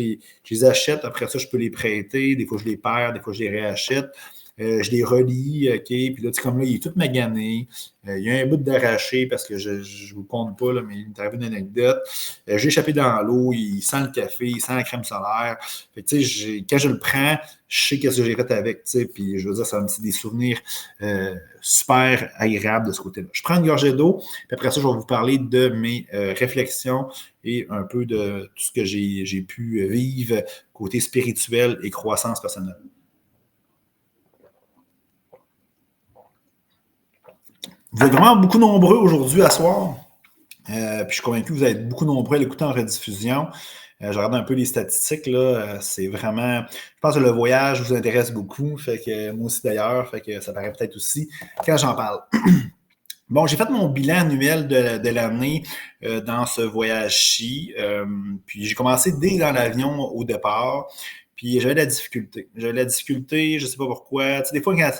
les achète. Après ça, je peux les prêter. Des fois, je les perds. Des fois, je les réachète. Je les relis, OK, puis là, tu sais, comme là, il est tout magané. Il y a un bout d'arraché parce que je ne vous compte pas, là, mais il m'est arrivé une anecdote. J'ai échappé dans l'eau, il sent le café, il sent la crème solaire. Fait que, tu sais, quand je le prends, je sais qu'est-ce que j'ai fait avec, tu sais, puis je veux dire, ça me fait des souvenirs super agréables de ce côté-là. Je prends une gorgée d'eau, puis après ça, je vais vous parler de mes réflexions et un peu de tout ce que j'ai pu vivre côté spirituel et croissance personnelle. Vous êtes vraiment beaucoup nombreux aujourd'hui à soir. Puis je suis convaincu que vous êtes beaucoup nombreux à l'écouter en rediffusion. Je regarde un peu les statistiques, là. C'est vraiment. Je pense que le voyage vous intéresse beaucoup. Fait que moi aussi d'ailleurs. Fait que ça paraît peut-être aussi quand j'en parle. Bon, j'ai fait mon bilan annuel de l'année dans ce voyage-ci. Puis j'ai commencé dès dans l'avion au départ. Puis j'avais de la difficulté. J'avais de la difficulté, je ne sais pas pourquoi. Tu sais, des fois, quand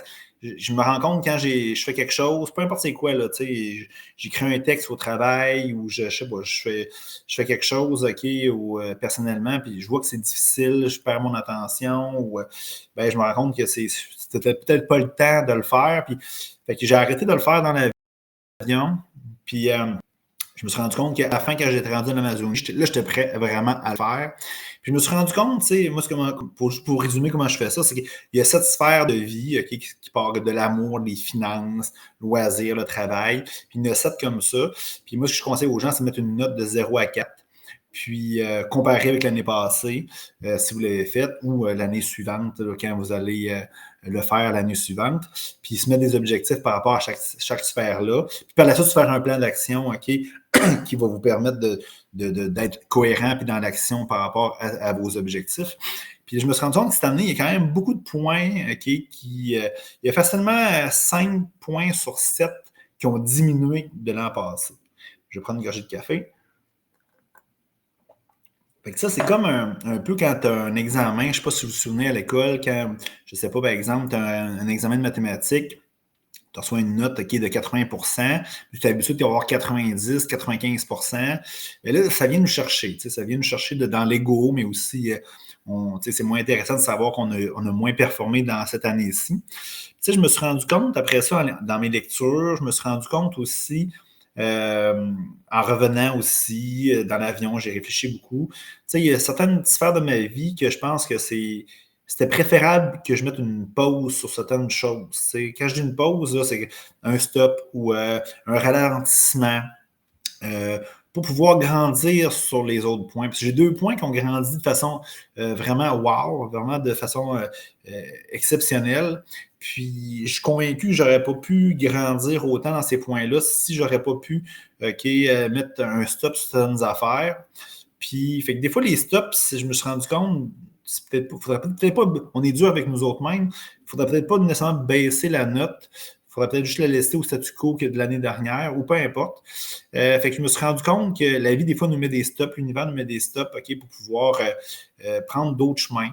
je me rends compte quand je fais quelque chose, peu importe c'est quoi, là, tu sais, j'écris un texte au travail ou je sais pas, je fais quelque chose, OK, ou personnellement, puis je vois que c'est difficile, je perds mon attention, ou ben, je me rends compte que c'était peut-être pas le temps de le faire. Puis fait que j'ai arrêté de le faire dans l'avion. Puis je me suis rendu compte qu'à la fin, quand j'étais rendu en Amazonie, j'étais prêt vraiment à le faire. Puis je me suis rendu compte, tu sais, moi, pour résumer comment je fais ça, c'est qu'il y a 7 sphères de vie qui partent de l'amour, des finances, le loisir, le travail. Puis il y en a 7 comme ça. Puis moi, ce que je conseille aux gens, c'est de mettre une note de 0 à 4. Puis comparer avec l'année passée, si vous l'avez fait, ou l'année suivante, là, quand vous allez le faire l'année suivante, puis se mettre des objectifs par rapport à chaque sphère-là. Puis par la suite, se faire un plan d'action, OK, qui va vous permettre d'être cohérent puis dans l'action par rapport à vos objectifs. Puis je me suis rendu compte que cette année, il y a quand même beaucoup de points, OK, il y a facilement 5 points sur 7 qui ont diminué de l'an passé. Je vais prendre une gorgée de café. Fait que ça, c'est comme un peu quand tu as un examen, je ne sais pas si vous vous souvenez à l'école, quand, je ne sais pas, par exemple, tu as un examen de mathématiques, tu reçois une note de 80%, tu es habitué d'avoir 90, 95%. Mais là, ça vient nous chercher. Ça vient nous chercher dans l'ego, mais aussi, c'est moins intéressant de savoir qu'on a moins performé dans cette année-ci. Je me suis rendu compte, après ça, dans mes lectures, je me suis rendu compte aussi, en revenant aussi dans l'avion, j'ai réfléchi beaucoup. Il y a certaines sphères de ma vie que je pense que c'était préférable que je mette une pause sur certaines choses. Quand je dis une pause, là, c'est un stop ou un ralentissement pour pouvoir grandir sur les autres points. Parce que j'ai 2 points qui ont grandi de façon vraiment wow, vraiment de façon exceptionnelle. Puis je suis convaincu que je n'aurais pas pu grandir autant dans ces points-là si je n'aurais pas pu mettre un stop sur certaines affaires. Puis, fait que des fois, les stops, je me suis rendu compte, faudrait peut-être pas, on est dur avec nous autres mêmes, il ne faudrait peut-être pas nécessairement baisser la note, il faudrait peut-être juste la laisser au statu quo que de l'année dernière, ou peu importe. Fait que je me suis rendu compte que la vie, des fois, nous met des stops, l'univers nous met des stops, OK, pour pouvoir prendre d'autres chemins.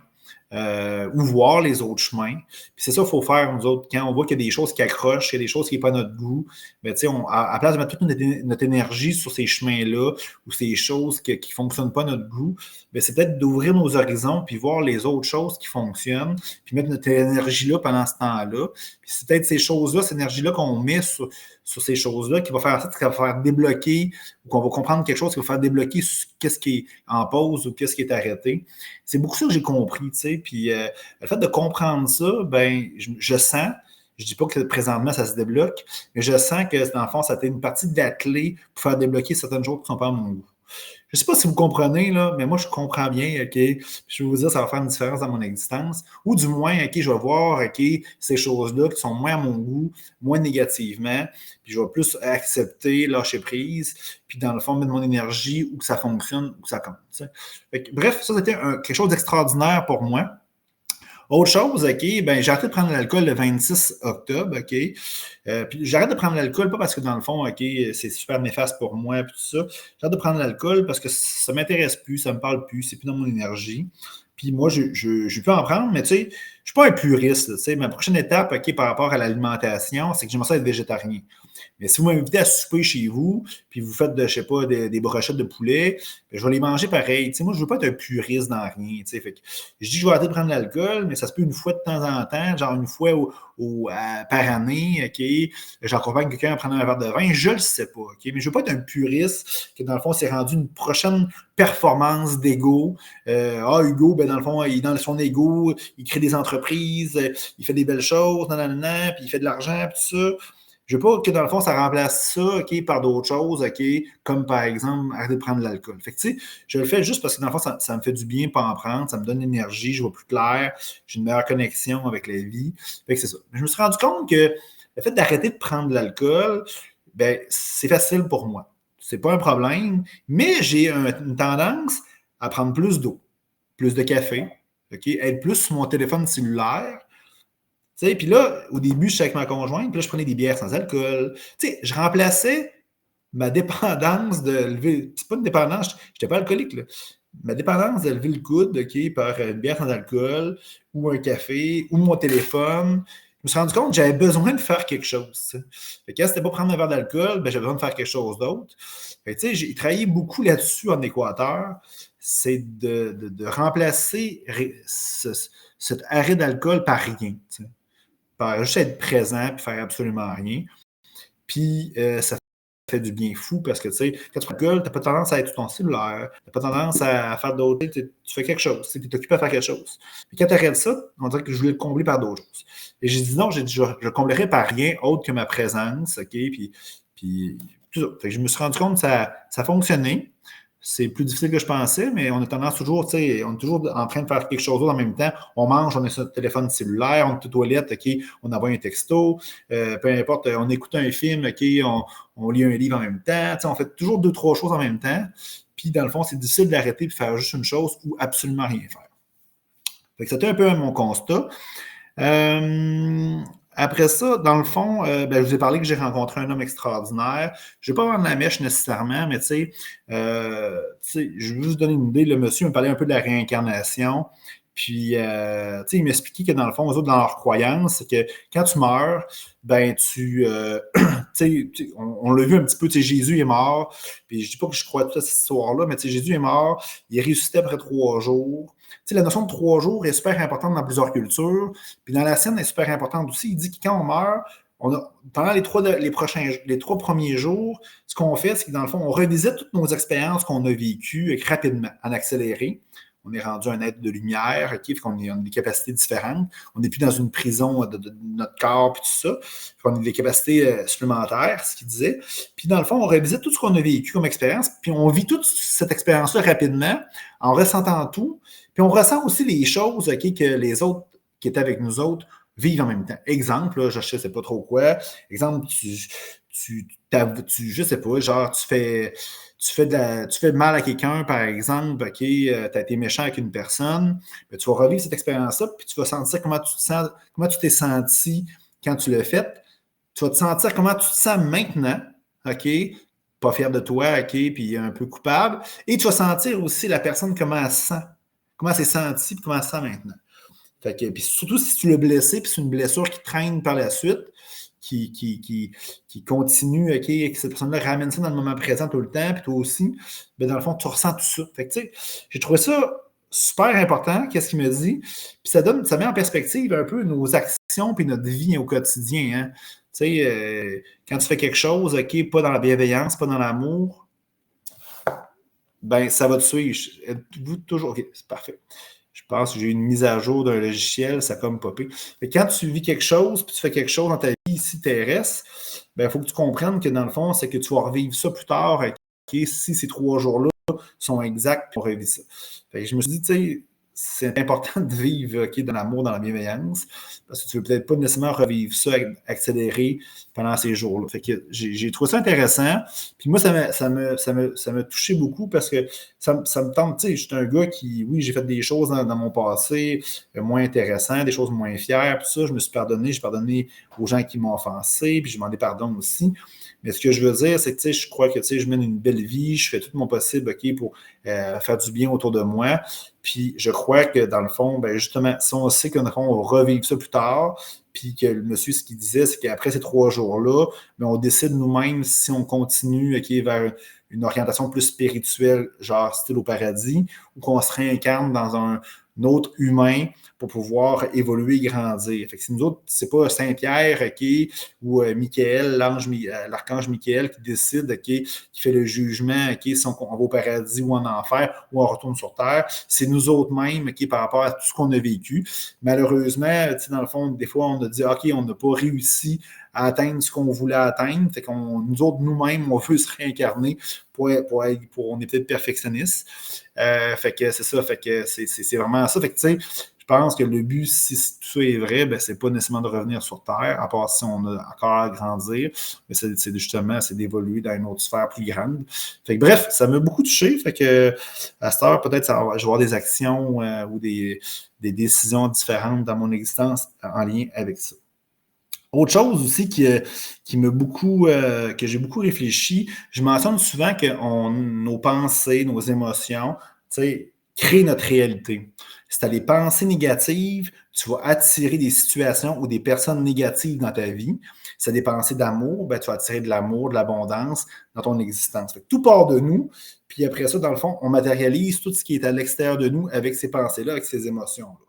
ou voir les autres chemins. Puis c'est ça qu'il faut faire, nous autres, quand on voit qu'il y a des choses qui accrochent, qu'il y a des choses qui n'est pas notre goût, bien, à place de mettre toute notre énergie sur ces chemins-là ou ces choses qui ne fonctionnent pas à notre goût, bien, c'est peut-être d'ouvrir nos horizons puis voir les autres choses qui fonctionnent, puis mettre notre énergie là pendant ce temps-là. Puis c'est peut-être ces choses-là, cette énergie-là qu'on met sur ces choses-là qui va faire ça, qui va faire débloquer ou qu'on va comprendre quelque chose qui va faire débloquer qu'est-ce qui est en pause ou qu'est-ce qui est arrêté. C'est beaucoup ça que j'ai compris, tu sais. Puis le fait de comprendre ça, ben, je sens, je dis pas que présentement ça se débloque, mais je sens que dans le fond, ça a été une partie de la clé pour faire débloquer certaines choses qui sont pas à mon goût. Je ne sais pas si vous comprenez, là, mais moi, je comprends bien, OK? Je vais vous dire, ça va faire une différence dans mon existence. Ou du moins, OK, je vais voir, OK, ces choses-là qui sont moins à mon goût, moins négativement, puis je vais plus accepter, lâcher prise, puis dans le fond, mettre mon énergie où que ça fonctionne, où que ça compte. Bref, ça, c'était quelque chose d'extraordinaire pour moi. Autre chose, OK, ben, j'ai arrêté de prendre l'alcool le 26 octobre, OK? Puis j'arrête de prendre l'alcool, pas parce que dans le fond, OK, c'est super néfaste pour moi, puis tout ça. J'arrête de prendre l'alcool parce que ça ne m'intéresse plus, ça ne me parle plus, c'est plus dans mon énergie. Puis moi, je peux en prendre, mais tu sais, je ne suis pas un puriste. Tu sais, ma prochaine étape, OK, par rapport à l'alimentation, c'est que j'aimerais ça être végétarien. Mais si vous m'invitez à souper chez vous, puis vous faites, je ne sais pas, des brochettes de poulet, je vais les manger pareil. Tu sais, moi, je ne veux pas être un puriste dans rien. Tu sais, fait que je dis que je vais arrêter de prendre l'alcool, mais ça se peut une fois de temps en temps, genre une fois par année, OK? J'accompagne quelqu'un à prendre un verre de vin, je ne le sais pas, OK? Mais je ne veux pas être un puriste qui, dans le fond, s'est rendu une prochaine performance d'ego. Hugo, ben, dans le fond, il est dans son ego, il crée des entreprises, il fait des belles choses, puis il fait de l'argent, puis tout ça. Je veux pas que, dans le fond, ça remplace ça, OK, par d'autres choses, OK, comme par exemple, arrêter de prendre de l'alcool. Fait que, tu sais, je le fais juste parce que, dans le fond, ça me fait du bien pas en prendre, ça me donne l'énergie, je vois plus clair, j'ai une meilleure connexion avec la vie. Fait que c'est ça. Mais je me suis rendu compte que le fait d'arrêter de prendre de l'alcool, ben, c'est facile pour moi. C'est pas un problème, mais j'ai une tendance à prendre plus d'eau, plus de café, OK, être plus sur mon téléphone cellulaire. Puis là, au début, je suis avec ma conjointe, puis là, je prenais des bières sans alcool. Je remplaçais ma dépendance de lever. C'est pas une dépendance, je n'étais pas alcoolique, là. Ma dépendance de lever le coude, OK, par une bière sans alcool, ou un café, ou mon téléphone. Je me suis rendu compte que j'avais besoin de faire quelque chose. Fait que quand c'était pas prendre un verre d'alcool, ben, j'avais besoin de faire quelque chose d'autre. J'ai travaillé beaucoup là-dessus en Équateur. C'est de remplacer cet arrêt d'alcool par rien. T'sais. Par juste être présent et faire absolument rien. Puis ça fait du bien fou parce que, tu sais, quand tu rigoles, tu n'as pas tendance à être sur ton cellulaire, tu n'as pas tendance à faire d'autres, tu fais quelque chose, tu es occupé à faire quelque chose. Puis quand tu arrêtes ça, on dirait que je voulais le combler par d'autres choses. Et j'ai dit non, j'ai dit, je le comblerai par rien autre que ma présence, OK? Puis tout ça. Fait que je me suis rendu compte que ça fonctionnait. C'est plus difficile que je pensais, mais on a tendance toujours, tu sais, on est toujours en train de faire quelque chose d'autre en même temps. On mange, on est sur notre téléphone cellulaire, on est aux toilettes, OK, on envoie un texto, peu importe, on écoute un film, OK, on lit un livre en même temps. Tu sais, on fait toujours 2-3 choses en même temps. Puis, dans le fond, c'est difficile d'arrêter de faire juste une chose ou absolument rien faire. Fait que c'était un peu mon constat. Après ça, dans le fond, je vous ai parlé que j'ai rencontré un homme extraordinaire. Je ne vais pas vendre la mèche nécessairement, mais tu sais, je vais vous donner une idée. Le monsieur me parlait un peu de la réincarnation. Puis, il m'expliquait que dans le fond, eux autres, dans leur croyance, c'est que quand tu meurs, ben, on l'a vu un petit peu, Jésus est mort. Puis, je ne dis pas que je crois toute cette histoire-là, mais Jésus est mort, il est ressuscité après 3 jours. La notion de 3 jours est super importante dans plusieurs cultures. Puis dans la sienne, elle est super importante aussi. Il dit que quand on meurt, pendant les 3 premiers jours, ce qu'on fait, c'est que dans le fond, on revisite toutes nos expériences qu'on a vécues rapidement, en accéléré. On est rendu un être de lumière, OK, puis on a des capacités différentes. On n'est plus dans une prison de notre corps, puis tout ça. Puis on a des capacités supplémentaires, ce qu'il disait. Puis dans le fond, on revisite tout ce qu'on a vécu comme expérience, puis on vit toute cette expérience-là rapidement, en ressentant tout. Puis on ressent aussi les choses, OK, que les autres qui étaient avec nous autres vivent en même temps. Exemple, là, je ne sais pas trop quoi. Exemple, je sais pas, genre, tu fais mal à quelqu'un, par exemple, OK, tu as été méchant avec une personne, ben, tu vas revivre cette expérience-là, puis tu vas sentir comment tu te sens, comment tu t'es senti quand tu l'as fait. Tu vas te sentir comment tu te sens maintenant, OK, pas fier de toi, OK, puis un peu coupable. Et tu vas sentir aussi la personne comment elle se sent, comment elle s'est sentie, puis comment elle se sent maintenant. Fait que, puis surtout si tu l'as blessé, puis c'est une blessure qui traîne par la suite, qui continue, OK, que cette personne-là ramène ça dans le moment présent tout le temps, puis toi aussi, ben dans le fond, tu ressens tout ça. Fait que, tu sais, j'ai trouvé ça super important, qu'est-ce qu'il me dit, puis ça met en perspective un peu nos actions puis notre vie au quotidien, hein. Tu sais, quand tu fais quelque chose, OK, pas dans la bienveillance, pas dans l'amour, ben ça va te suivre. Êtes-vous toujours... OK, c'est parfait. Je pense que j'ai eu une mise à jour d'un logiciel, ça a comme popé. Mais quand tu vis quelque chose, puis tu fais quelque chose dans ta vie ici terrestre, ben il faut que tu comprennes que dans le fond, c'est que tu vas revivre ça plus tard. OK, si ces 3 jours-là sont exacts, puis on revit ça. Fait que je me suis dit, tu sais, c'est important de vivre OK, dans l'amour, dans la bienveillance, parce que tu ne veux peut-être pas nécessairement revivre ça accéléré pendant ces jours-là. Fait que j'ai trouvé ça intéressant. Puis moi, ça m'a touché beaucoup parce que ça me tente, tu sais, je suis un gars qui, oui, j'ai fait des choses dans mon passé moins intéressantes, des choses moins fières, tout ça, je me suis pardonné, j'ai pardonné aux gens qui m'ont offensé, puis je demandé pardon aussi. Mais ce que je veux dire, c'est que, tu sais, je crois que, tu sais, je mène une belle vie, je fais tout mon possible, OK, pour faire du bien autour de moi. Puis je crois que, dans le fond, ben justement, si on sait qu'on va revivre ça plus tard, puis que le monsieur, ce qu'il disait, c'est qu'après ces 3 jours-là, ben, on décide nous-mêmes si on continue OK, vers une orientation plus spirituelle, genre style au paradis, ou qu'on se réincarne dans un autre humain pour pouvoir évoluer et grandir. Fait que si nous autres, c'est pas Saint-Pierre, OK, ou Michael, l'archange Michael qui décide, OK, qui fait le jugement, OK, si on va au paradis ou en enfer, ou on retourne sur Terre, c'est nous autres mêmes, OK, par rapport à tout ce qu'on a vécu. Malheureusement, dans le fond, des fois, on a dit, OK, on n'a pas réussi à atteindre ce qu'on voulait atteindre. Fait qu'on, nous autres, nous-mêmes, on veut se réincarner on est peut-être perfectionniste. Fait que c'est ça, fait que c'est vraiment ça. Fait que, tu sais, je pense que le but, si tout ça est vrai, ben, c'est pas nécessairement de revenir sur Terre, à part si on a encore à grandir, mais c'est justement, c'est d'évoluer dans une autre sphère plus grande. Fait que bref, ça m'a beaucoup touché. Fait que à cette heure, peut-être je vais avoir des actions ou des décisions différentes dans mon existence en lien avec ça. Autre chose aussi qui m'a beaucoup, que j'ai beaucoup réfléchi, je mentionne souvent que nos pensées, nos émotions, tu sais, créent notre réalité. Si tu as des pensées négatives, tu vas attirer des situations ou des personnes négatives dans ta vie. Si tu as des pensées d'amour, ben, tu vas attirer de l'amour, de l'abondance dans ton existence. Fait que tout part de nous, puis après ça, dans le fond, on matérialise tout ce qui est à l'extérieur de nous avec ces pensées-là, avec ces émotions-là.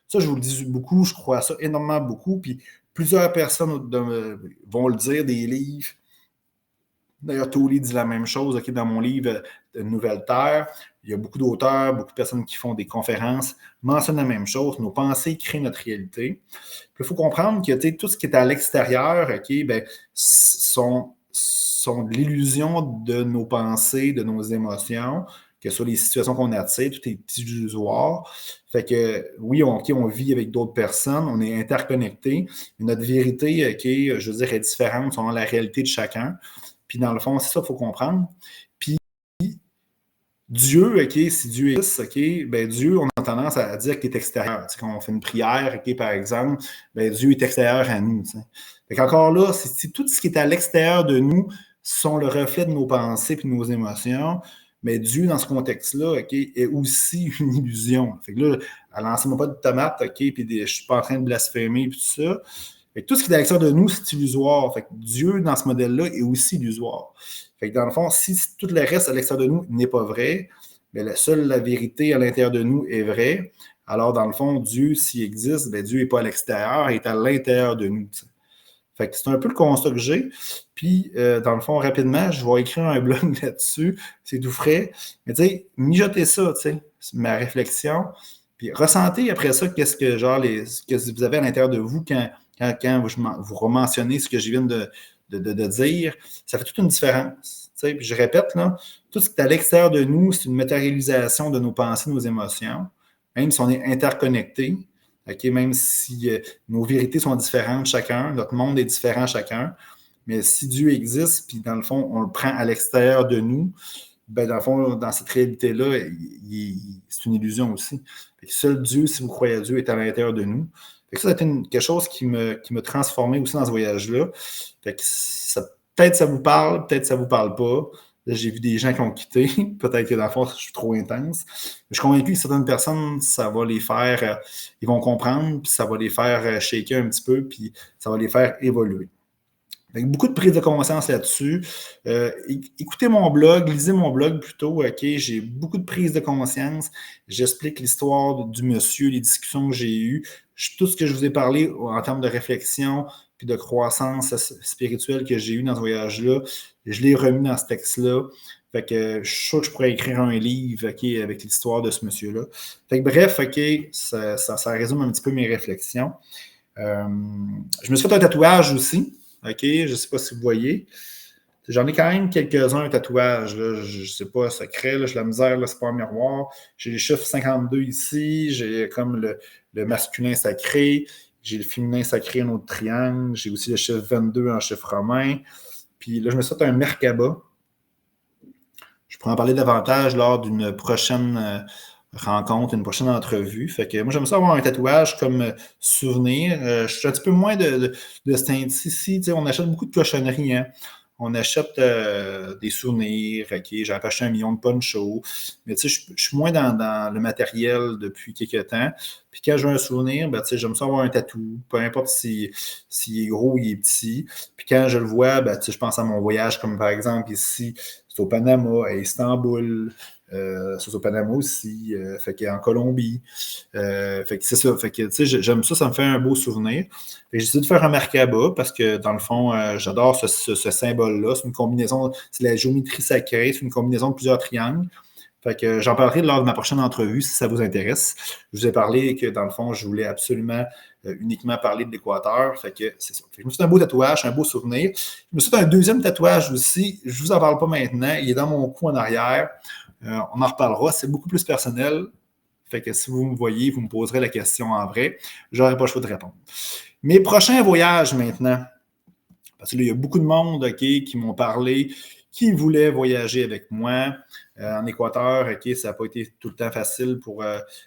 Ça, je vous le dis beaucoup, je crois à ça énormément beaucoup, puis plusieurs personnes vont le dire, des livres. D'ailleurs, Toly dit la même chose okay, dans mon livre Nouvelle Terre. Il y a beaucoup d'auteurs, beaucoup de personnes qui font des conférences, mentionnent la même chose. Nos pensées créent notre réalité. Puis, il faut comprendre que tout ce qui est à l'extérieur okay, ben, sont de l'illusion de nos pensées, de nos émotions, que ce soit les situations qu'on attire, tout est illusoire. Fait que oui, on vit avec d'autres personnes, on est interconnectés, mais notre vérité, okay, je veux dire, est différente selon la réalité de chacun. Puis dans le fond, c'est ça qu'il faut comprendre. Puis Dieu, OK, si Dieu existe, OK, ben Dieu, on a tendance à dire qu'il est extérieur. Tu sais, quand on fait une prière, OK, par exemple, ben Dieu est extérieur à nous. Tu sais. Fait qu'encore là, c'est tout ce qui est à l'extérieur de nous sont le reflet de nos pensées et de nos émotions. Mais Dieu, dans ce contexte-là, OK, est aussi une illusion. Fait que là, lancez-moi pas de tomates, OK, puis je ne suis pas en train de blasphémer et tout ça. Fait que tout ce qui est à l'extérieur de nous, c'est illusoire. Fait que Dieu, dans ce modèle-là, est aussi illusoire. Fait que dans le fond, si tout le reste à l'extérieur de nous n'est pas vrai, bien, seule la vérité à l'intérieur de nous est vraie. Alors, dans le fond, Dieu, s'il existe, bien, Dieu n'est pas à l'extérieur, il est à l'intérieur de nous. T'sais. Fait que c'est un peu le constat que j'ai. Puis, dans le fond, rapidement, je vais écrire un blog là-dessus. C'est tout frais. Mais tu sais, mijotez ça, tu sais, ma réflexion. Puis, ressentez après ça qu'est-ce que, genre, ce que vous avez à l'intérieur de vous quand vous rementionnez ce que je viens de dire. Ça fait toute une différence. Tu sais, puis je répète, là, tout ce qui est à l'extérieur de nous, c'est une matérialisation de nos pensées, nos émotions. Même si on est interconnectés, okay, même si nos vérités sont différentes chacun, notre monde est différent chacun, mais si Dieu existe, puis dans le fond, on le prend à l'extérieur de nous, ben dans le fond, dans cette réalité-là, c'est une illusion aussi. Fait que seul Dieu, si vous croyez à Dieu, est à l'intérieur de nous. Fait que ça a été quelque chose qui m'a transformé aussi dans ce voyage-là. Fait que peut-être ça vous parle, peut-être ça vous parle pas. Là, j'ai vu des gens qui ont quitté. Peut-être que dans le fond, je suis trop intense. Je suis convaincu que certaines personnes, ça va les faire, ils vont comprendre, puis ça va les faire shaker un petit peu, puis ça va les faire évoluer. Avec beaucoup de prise de conscience là-dessus. Écoutez mon blog, lisez mon blog plutôt. OK, j'ai beaucoup de prise de conscience. J'explique l'histoire du monsieur, les discussions que j'ai eues, tout ce que je vous ai parlé en termes de réflexion puis de croissance spirituelle que j'ai eu dans ce voyage-là. Je l'ai remis dans ce texte-là. Fait que je suis sûr que je pourrais écrire un livre, OK, avec l'histoire de ce monsieur-là. Fait que bref, OK, ça résume un petit peu mes réflexions. Je me suis fait un tatouage aussi. OK, je ne sais pas si vous voyez. J'en ai quand même quelques-uns, un tatouage. Là. Je ne sais pas, secret, là, j'ai la misère, là, c'est pas un miroir. J'ai les chiffres 52 ici, j'ai comme le masculin sacré, j'ai le féminin sacré en autre triangle, j'ai aussi le chiffre 22 en chiffre romain. Puis là, je me suis fait un Merkaba. Je pourrais en parler davantage lors d'une prochaine rencontre, une prochaine entrevue. Fait que moi, j'aime ça avoir un tatouage comme souvenir. Je suis un petit peu moins de ce temps-ci. On achète beaucoup de cochonneries. Hein? On achète des souvenirs. Okay? J'ai acheté 1 million de ponchos. Mais je suis moins dans le matériel depuis quelques temps. Puis quand j'ai un souvenir, j'aime ça avoir un tatou. Peu importe s'il est gros ou il est petit. Puis quand je le vois, je pense à mon voyage, comme par exemple ici, c'est au Panama, à Istanbul. C'est au Panama aussi, fait qu'en Colombie. Fait que c'est ça. Fait que, j'aime ça, ça me fait un beau souvenir. Fait que j'ai essayé de faire un Merkaba parce que, dans le fond, j'adore ce symbole-là. C'est une combinaison, c'est la géométrie sacrée, c'est une combinaison de plusieurs triangles. Fait que j'en parlerai lors de ma prochaine entrevue si ça vous intéresse. Je vous ai parlé que, dans le fond, je voulais absolument uniquement parler de l'Équateur. Fait que c'est ça. Fait que je me suis fait un beau tatouage, un beau souvenir. Je me suis fait un deuxième tatouage aussi. Je ne vous en parle pas maintenant. Il est dans mon cou en arrière. On en reparlera. C'est beaucoup plus personnel. Fait que si vous me voyez, vous me poserez la question en vrai. Je n'aurai pas le choix de répondre. Mes prochains voyages maintenant. Parce que là, il y a beaucoup de monde qui m'ont parlé, qui voulaient voyager avec moi. En Équateur, ça n'a pas été tout le temps facile pour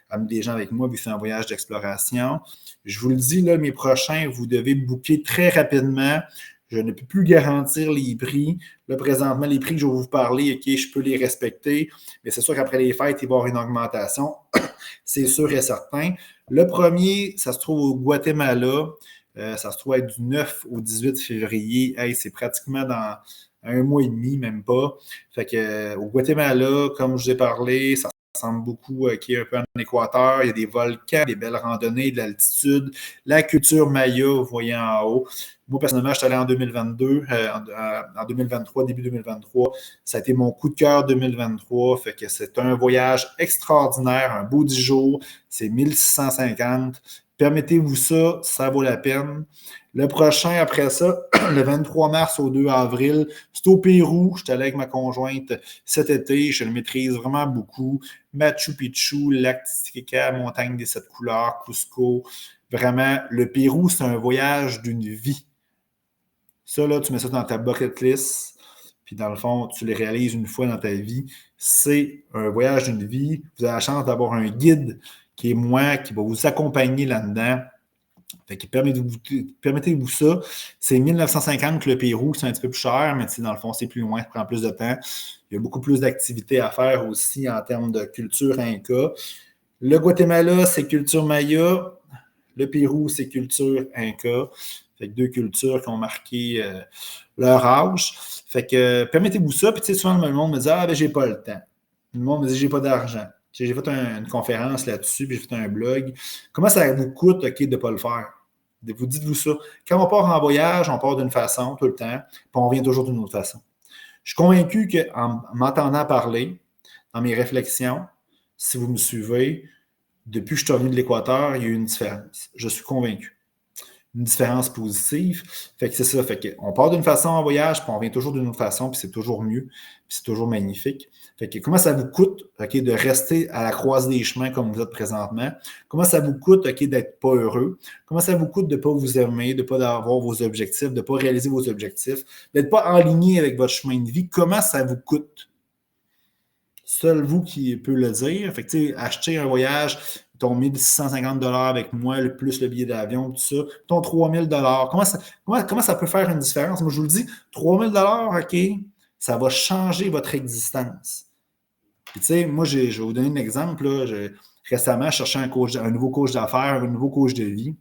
amener des gens avec moi, vu que c'est un voyage d'exploration. Je vous le dis, là, mes prochains, vous devez booker très rapidement. Je ne peux plus garantir les prix. Là, présentement, les prix que je vais vous parler, je peux les respecter, mais c'est sûr qu'après les fêtes, il va y avoir une augmentation. C'est sûr et certain. Le premier, ça se trouve au Guatemala. Ça se trouve être du 9 au 18 février. Hey, c'est pratiquement dans un mois et demi, même pas. Fait que au Guatemala, comme je vous ai parlé, ça ressemble beaucoup qui est un peu en Équateur. Il y a des volcans, des belles randonnées, de l'altitude, la culture maya, vous voyez en haut. Moi, personnellement, je suis allé en 2022, en 2023, début 2023. Ça a été mon coup de cœur 2023. Fait que c'est un voyage extraordinaire, un beau 10 jours. C'est 1650. Permettez-vous ça, ça vaut la peine. Le prochain, après ça, le 23 mars au 2 avril, c'est au Pérou. Je suis allé avec ma conjointe cet été. Je le maîtrise vraiment beaucoup. Machu Picchu, lac Titicaca, montagne des 7 couleurs, Cusco. Vraiment, le Pérou, c'est un voyage d'une vie. Ça, là, tu mets ça dans ta bucket list. Puis, dans le fond, tu les réalises une fois dans ta vie. C'est un voyage d'une vie. Vous avez la chance d'avoir un guide qui est moi, qui va vous accompagner là-dedans. Fait que permettez-vous ça. C'est 1950 le Pérou, c'est un petit peu plus cher, mais dans le fond, c'est plus loin, ça prend plus de temps. Il y a beaucoup plus d'activités à faire aussi en termes de culture inca. Le Guatemala, c'est culture maya. Le Pérou, c'est culture inca. Fait que deux cultures qui ont marqué leur âge. Fait que permettez-vous ça. Puis souvent, le monde me dit ah, ben, j'ai pas le temps. Le monde me dit j'ai pas d'argent. J'ai fait une conférence là-dessus, puis j'ai fait un blog. Comment ça vous coûte de ne pas le faire? Vous dites-vous ça. Quand on part en voyage, on part d'une façon tout le temps, puis on revient toujours d'une autre façon. Je suis convaincu qu'en m'entendant parler, dans mes réflexions, si vous me suivez, depuis que je suis revenu de l'Équateur, il y a eu une différence. Je suis convaincu. Une différence positive. Fait que c'est ça. Fait qu'on part d'une façon en voyage, puis on revient toujours d'une autre façon, puis c'est toujours mieux, puis c'est toujours magnifique. Fait que comment ça vous coûte de rester à la croisée des chemins comme vous êtes présentement? Comment ça vous coûte d'être pas heureux? Comment ça vous coûte de ne pas vous aimer, de ne pas avoir vos objectifs, de ne pas réaliser vos objectifs, d'être pas en ligne avec votre chemin de vie? Comment ça vous coûte? Seul vous qui peut le dire. Fait que, acheter un voyage, ton 1650 $ avec moi, plus le billet d'avion, tout ça, ton 3000 $. Comment ça peut faire une différence? Moi, je vous le dis, 3000 $, OK, Ça va changer votre existence. Puis, tu sais, moi, je vais vous donner un exemple. Là. Récemment, je cherchais un nouveau coach d'affaires, un nouveau coach de vie.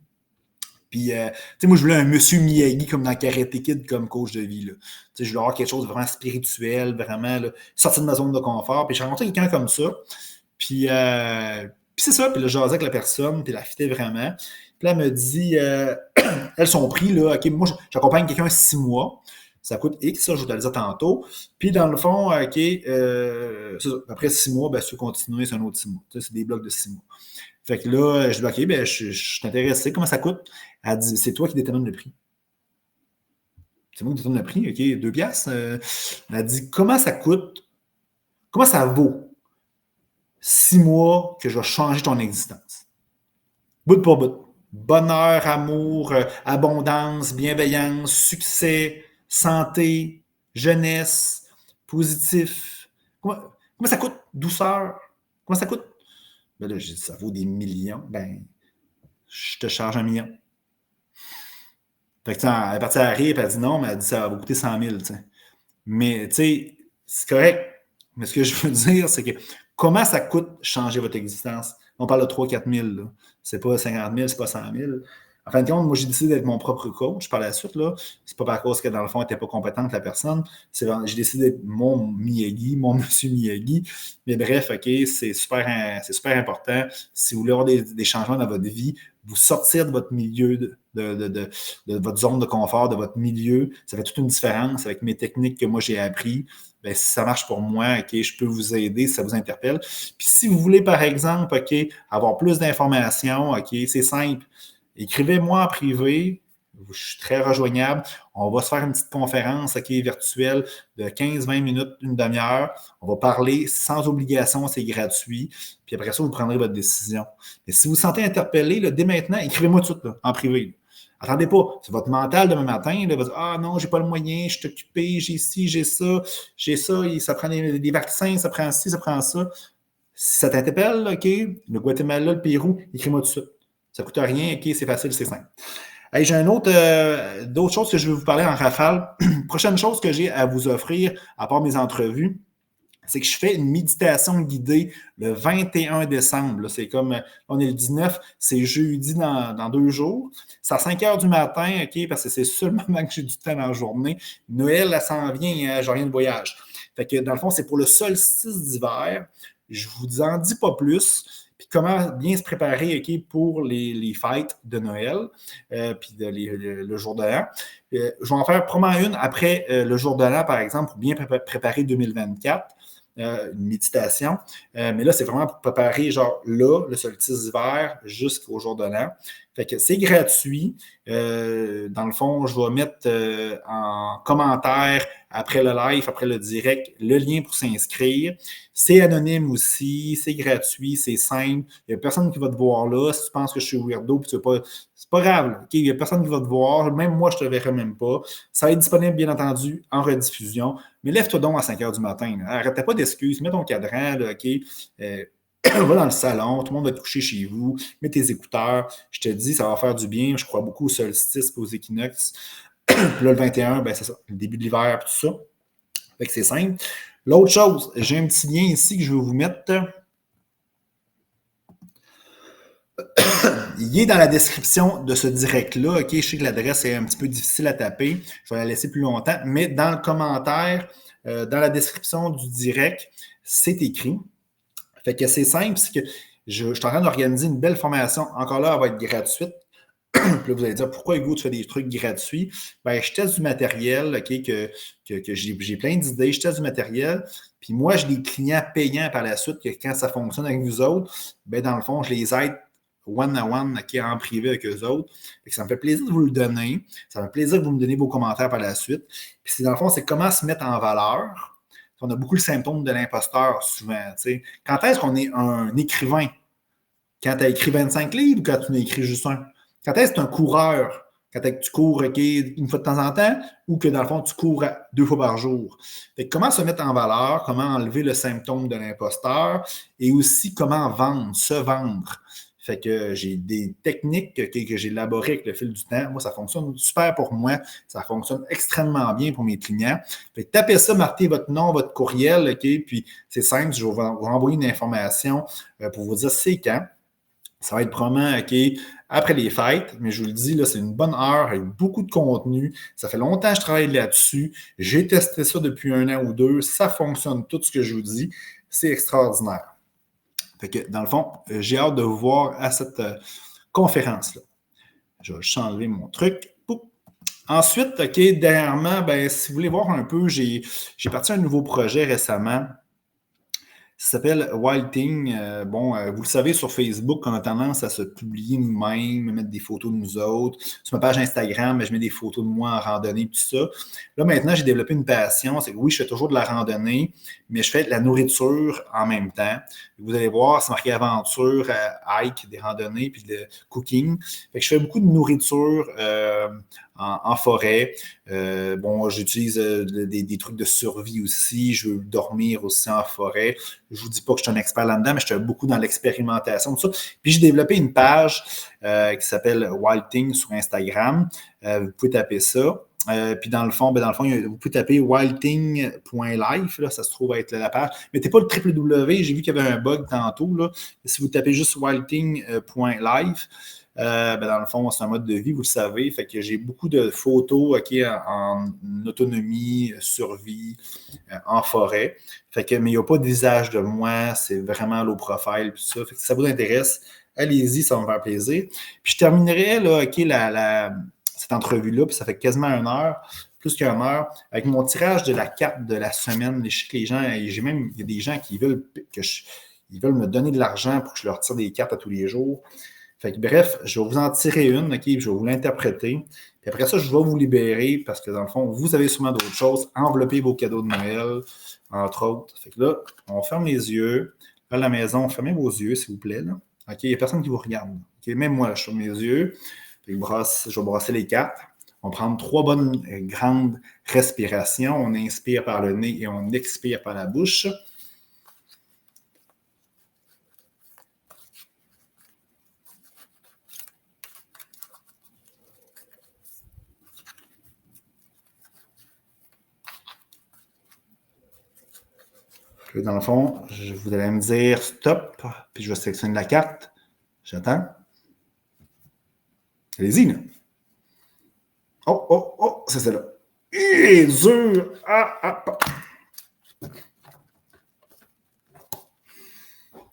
Puis, tu sais, moi, je voulais un monsieur Miyagi comme dans Karate Kid comme coach de vie. Là. Tu sais, je voulais avoir quelque chose de vraiment spirituel, vraiment là, sortir de ma zone de confort. Puis, j'ai rencontré quelqu'un comme ça. Puis, c'est ça. Puis là, je jasais avec la personne, puis la fitait vraiment. Puis là, elle me dit, elle, son prix, là, OK, moi, j'accompagne quelqu'un 6 mois. Ça coûte X, ça, je vais te le dire tantôt. Puis, dans le fond, OK, c'est ça. Après 6 mois, ben, si tu veux continuer, c'est un autre 6 mois. Tu sais, c'est des blocs de 6 mois. Fait que là, je dis, OK, ben, je suis intéressé. Comment ça coûte? Elle dit, c'est toi qui détermine le prix. C'est moi qui détermine le prix, OK, 2 piastres. Elle dit, comment ça coûte? Comment ça vaut 6 mois que je vais changer ton existence? Bout pour bout. Bonheur, amour, abondance, bienveillance, succès, santé, jeunesse, positif. Comment ça coûte? Douceur. Comment ça coûte? Ben là, j'ai dit, ça vaut des millions. Ben, je te charge 1 million. Fait que, elle est partie à rire, puis elle a dit non, mais elle a dit ça va vous coûter 100 000. T'sais. Mais, tu sais, c'est correct. Mais ce que je veux dire, c'est que comment ça coûte changer votre existence? On parle de 3-4 000. Là. C'est pas 50 000, c'est pas 100 000. En fin de compte, moi, j'ai décidé d'être mon propre coach par la suite. Là. C'est pas par cause que, dans le fond, elle n'était pas compétente, la personne. J'ai décidé d'être mon Miyagi, mon monsieur Miyagi. Mais bref, OK, c'est super important. Si vous voulez avoir des changements dans votre vie, vous sortir de votre milieu, de votre zone de confort, de votre milieu, ça fait toute une différence avec mes techniques que moi, j'ai apprises. Bien, si ça marche pour moi, OK, je peux vous aider si ça vous interpelle. Puis si vous voulez, par exemple, OK, avoir plus d'informations, OK, c'est simple. Écrivez-moi en privé. Je suis très rejoignable. On va se faire une petite conférence virtuelle de 15-20 minutes, une demi-heure. On va parler sans obligation, c'est gratuit. Puis après ça, vous prendrez votre décision. Mais si vous vous sentez interpellé, là, dès maintenant, écrivez-moi tout de suite là, en privé. Là. Attendez pas, c'est votre mental demain matin. Là, va dire, ah non, j'ai pas le moyen, je suis occupé, j'ai ci, j'ai ça, ça prend des vaccins, ça prend ci, ça prend ça. Si ça t'interpelle, OK, le Guatemala, le Pérou, écris-moi tout de suite. Ça ne coûte rien, OK, c'est facile, c'est simple. Hey, j'ai d'autres choses que je vais vous parler en rafale. Prochaine chose que j'ai à vous offrir, à part mes entrevues, c'est que je fais une méditation guidée le 21 décembre. Là, c'est comme, on est le 19, c'est jeudi dans 2 jours. C'est à 5 heures du matin, OK, parce que c'est seulement que j'ai du temps dans la journée. Noël, elle s'en vient, j'ai rien de voyage. Fait que dans le fond, c'est pour le solstice d'hiver. Je ne vous en dis pas plus. Puis comment bien se préparer pour les fêtes de Noël, puis le jour de l'an. Je vais en faire probablement une après le jour de l'an, par exemple, pour bien préparer 2024. Une méditation. Mais là, c'est vraiment pour préparer, genre là, le solstice d'hiver jusqu'au jour de l'an. Fait que c'est gratuit. Dans le fond, je vais mettre en commentaire après le live, après le direct, le lien pour s'inscrire. C'est anonyme aussi, c'est gratuit, c'est simple. Il n'y a personne qui va te voir là. Si tu penses que je suis weirdo, puis tu veux pas, c'est pas grave. Okay? Il n'y a personne qui va te voir. Même moi, je ne te verrai même pas. Ça va être disponible, bien entendu, en rediffusion. Mais lève-toi donc à 5 heures du matin. Arrête pas d'excuses. Mets ton cadran, là, OK? Va dans le salon, tout le monde va te coucher chez vous, mets tes écouteurs. Je te dis, ça va faire du bien. Je crois beaucoup au solstice et aux équinoxes. Puis là, le 21, ben, c'est ça, le début de l'hiver, tout ça. Fait que c'est simple. L'autre chose, j'ai un petit lien ici que je vais vous mettre. Il est dans la description de ce direct-là. OK, je sais que l'adresse est un petit peu difficile à taper. Je vais la laisser plus longtemps. Mais dans le commentaire, dans la description du direct, c'est écrit. Fait que c'est simple, c'est que je suis en train d'organiser une belle formation. Encore là, elle va être gratuite. Puis là, vous allez dire, pourquoi Hugo, tu fais des trucs gratuits? Ben, je teste du matériel, OK, que j'ai plein d'idées. Je teste du matériel. Puis moi, j'ai des clients payants par la suite, que quand ça fonctionne avec vous autres, ben, dans le fond, je les aide one-on-one, OK, en privé avec eux autres. Fait que ça me fait plaisir de vous le donner. Ça me fait plaisir que vous me donnez vos commentaires par la suite. Puis dans le fond, c'est comment se mettre en valeur. On a beaucoup le symptôme de l'imposteur souvent. T'sais. Quand est-ce qu'on est un écrivain? Quand tu as écrit 25 livres ou quand tu n'as écrit juste un? Quand est-ce que tu es un coureur? Quand tu cours une fois de temps en temps ou que dans le fond, tu cours 2 fois par jour? Fait que comment se mettre en valeur? Comment enlever le symptôme de l'imposteur? Et aussi comment vendre, se vendre. Fait que j'ai des techniques que j'ai élaborées avec le fil du temps. Moi, ça fonctionne super pour moi. Ça fonctionne extrêmement bien pour mes clients. Fait que tapez ça, marquez votre nom, votre courriel, OK? Puis c'est simple, je vais vous envoyer une information pour vous dire c'est quand. Ça va être probablement, OK, après les fêtes, mais je vous le dis, là, c'est une bonne heure avec beaucoup de contenu. Ça fait longtemps que je travaille là-dessus. J'ai testé ça depuis 1 an ou 2. Ça fonctionne, tout ce que je vous dis. C'est extraordinaire. Fait que, dans le fond, j'ai hâte de vous voir à cette conférence-là. Je vais juste enlever mon truc. Poup. Ensuite, OK, dernièrement, ben, si vous voulez voir un peu, j'ai parti un nouveau projet récemment. Ça s'appelle Wild Thing. Vous le savez, sur Facebook, on a tendance à se publier nous-mêmes, mettre des photos de nous autres. Sur ma page Instagram, je mets des photos de moi en randonnée, tout ça. Là, maintenant, j'ai développé une passion. C'est que oui, je fais toujours de la randonnée, mais je fais de la nourriture en même temps. Vous allez voir, c'est marqué aventure, hike, des randonnées, puis de cooking. Fait que je fais beaucoup de nourriture en forêt. J'utilise des trucs de survie aussi. Je veux dormir aussi en forêt. Je ne vous dis pas que je suis un expert là-dedans, mais je suis beaucoup dans l'expérimentation, tout ça. Puis j'ai développé une page qui s'appelle Wild Thing sur Instagram. Vous pouvez taper ça. Puis dans le fond, vous pouvez taper wildthing.life, là, ça se trouve être la page. Mettez pas le www, j'ai vu qu'il y avait un bug tantôt. Là. Si vous tapez juste wildthing.life, dans le fond, c'est un mode de vie, vous le savez. Fait que j'ai beaucoup de photos en autonomie, survie, en forêt. Fait que, mais il n'y a pas de visage de moi, c'est vraiment low profile, puis ça. Fait que si ça vous intéresse, allez-y, ça va me faire plaisir. Puis je terminerai là, cette entrevue-là, puis ça fait quasiment 1 heure, plus qu'1 heure, avec mon tirage de la carte de la semaine. Je sais que les gens, il y a des gens qui veulent ils veulent me donner de l'argent pour que je leur tire des cartes à tous les jours. Fait que, bref, je vais vous en tirer une, OK, je vais vous l'interpréter. Puis après ça, je vais vous libérer parce que dans le fond, vous avez sûrement d'autres choses. Enveloppez vos cadeaux de Noël, entre autres. Fait que là, on ferme les yeux. À la maison, fermez vos yeux, s'il vous plaît. Là. OK, il n'y a personne qui vous regarde. OK, même moi, là, je ferme mes yeux. Fait que je vais brasser les cartes. On va prendre 3 bonnes grandes respirations. On inspire par le nez et on expire par la bouche. Dans le fond, vous allez me dire stop, puis je vais sélectionner la carte. J'attends. Allez-y, là. Oh, c'est celle-là. Et dur.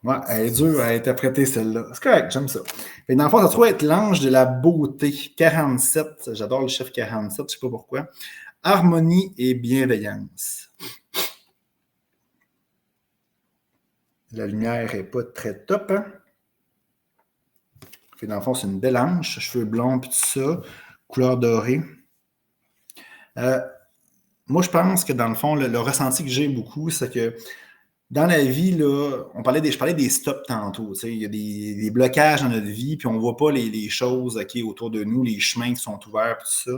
Ouais, elle est dure à interpréter, celle-là. C'est correct, j'aime ça. Et dans le fond, ça se trouve être l'ange de la beauté. 47. J'adore le chiffre 47, je ne sais pas pourquoi. Harmonie et bienveillance. La lumière n'est pas très top, hein? Fait dans le fond, c'est une belle ange, cheveux blonds, puis tout ça, couleur dorée. Moi, je pense que dans le fond, le ressenti que j'ai beaucoup, c'est que dans la vie, là, je parlais des stops tantôt. Il y a des blocages dans notre vie, puis on ne voit pas les choses autour de nous, les chemins qui sont ouverts, tout ça.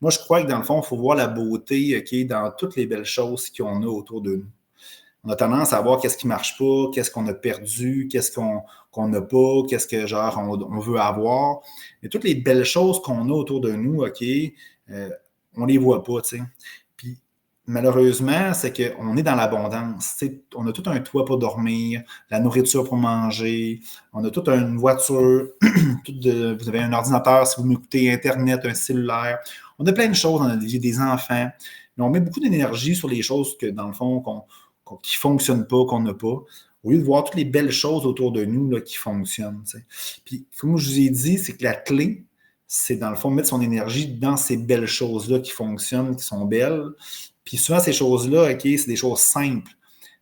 Moi, je crois que dans le fond, il faut voir la beauté dans toutes les belles choses qu'on a autour de nous. On a tendance à voir qu'est-ce qui ne marche pas, qu'est-ce qu'on a perdu, qu'est-ce qu'on n'a pas, qu'est-ce que genre on veut avoir. Mais toutes les belles choses qu'on a autour de nous, on ne les voit pas. T'sais. Puis malheureusement, c'est qu'on est dans l'abondance. T'sais, on a tout un toit pour dormir, la nourriture pour manger, on a toute une voiture, vous avez un ordinateur si vous m'écoutez, Internet, un cellulaire. On a plein de choses dans notre vie, des enfants. Mais on met beaucoup d'énergie sur les choses que, dans le fond, qui ne fonctionnent pas, qu'on n'a pas, au lieu de voir toutes les belles choses autour de nous là, qui fonctionnent. T'sais. Puis, comme je vous ai dit, c'est que la clé, c'est dans le fond mettre son énergie dans ces belles choses-là qui fonctionnent, qui sont belles. Puis souvent, ces choses-là, c'est des choses simples.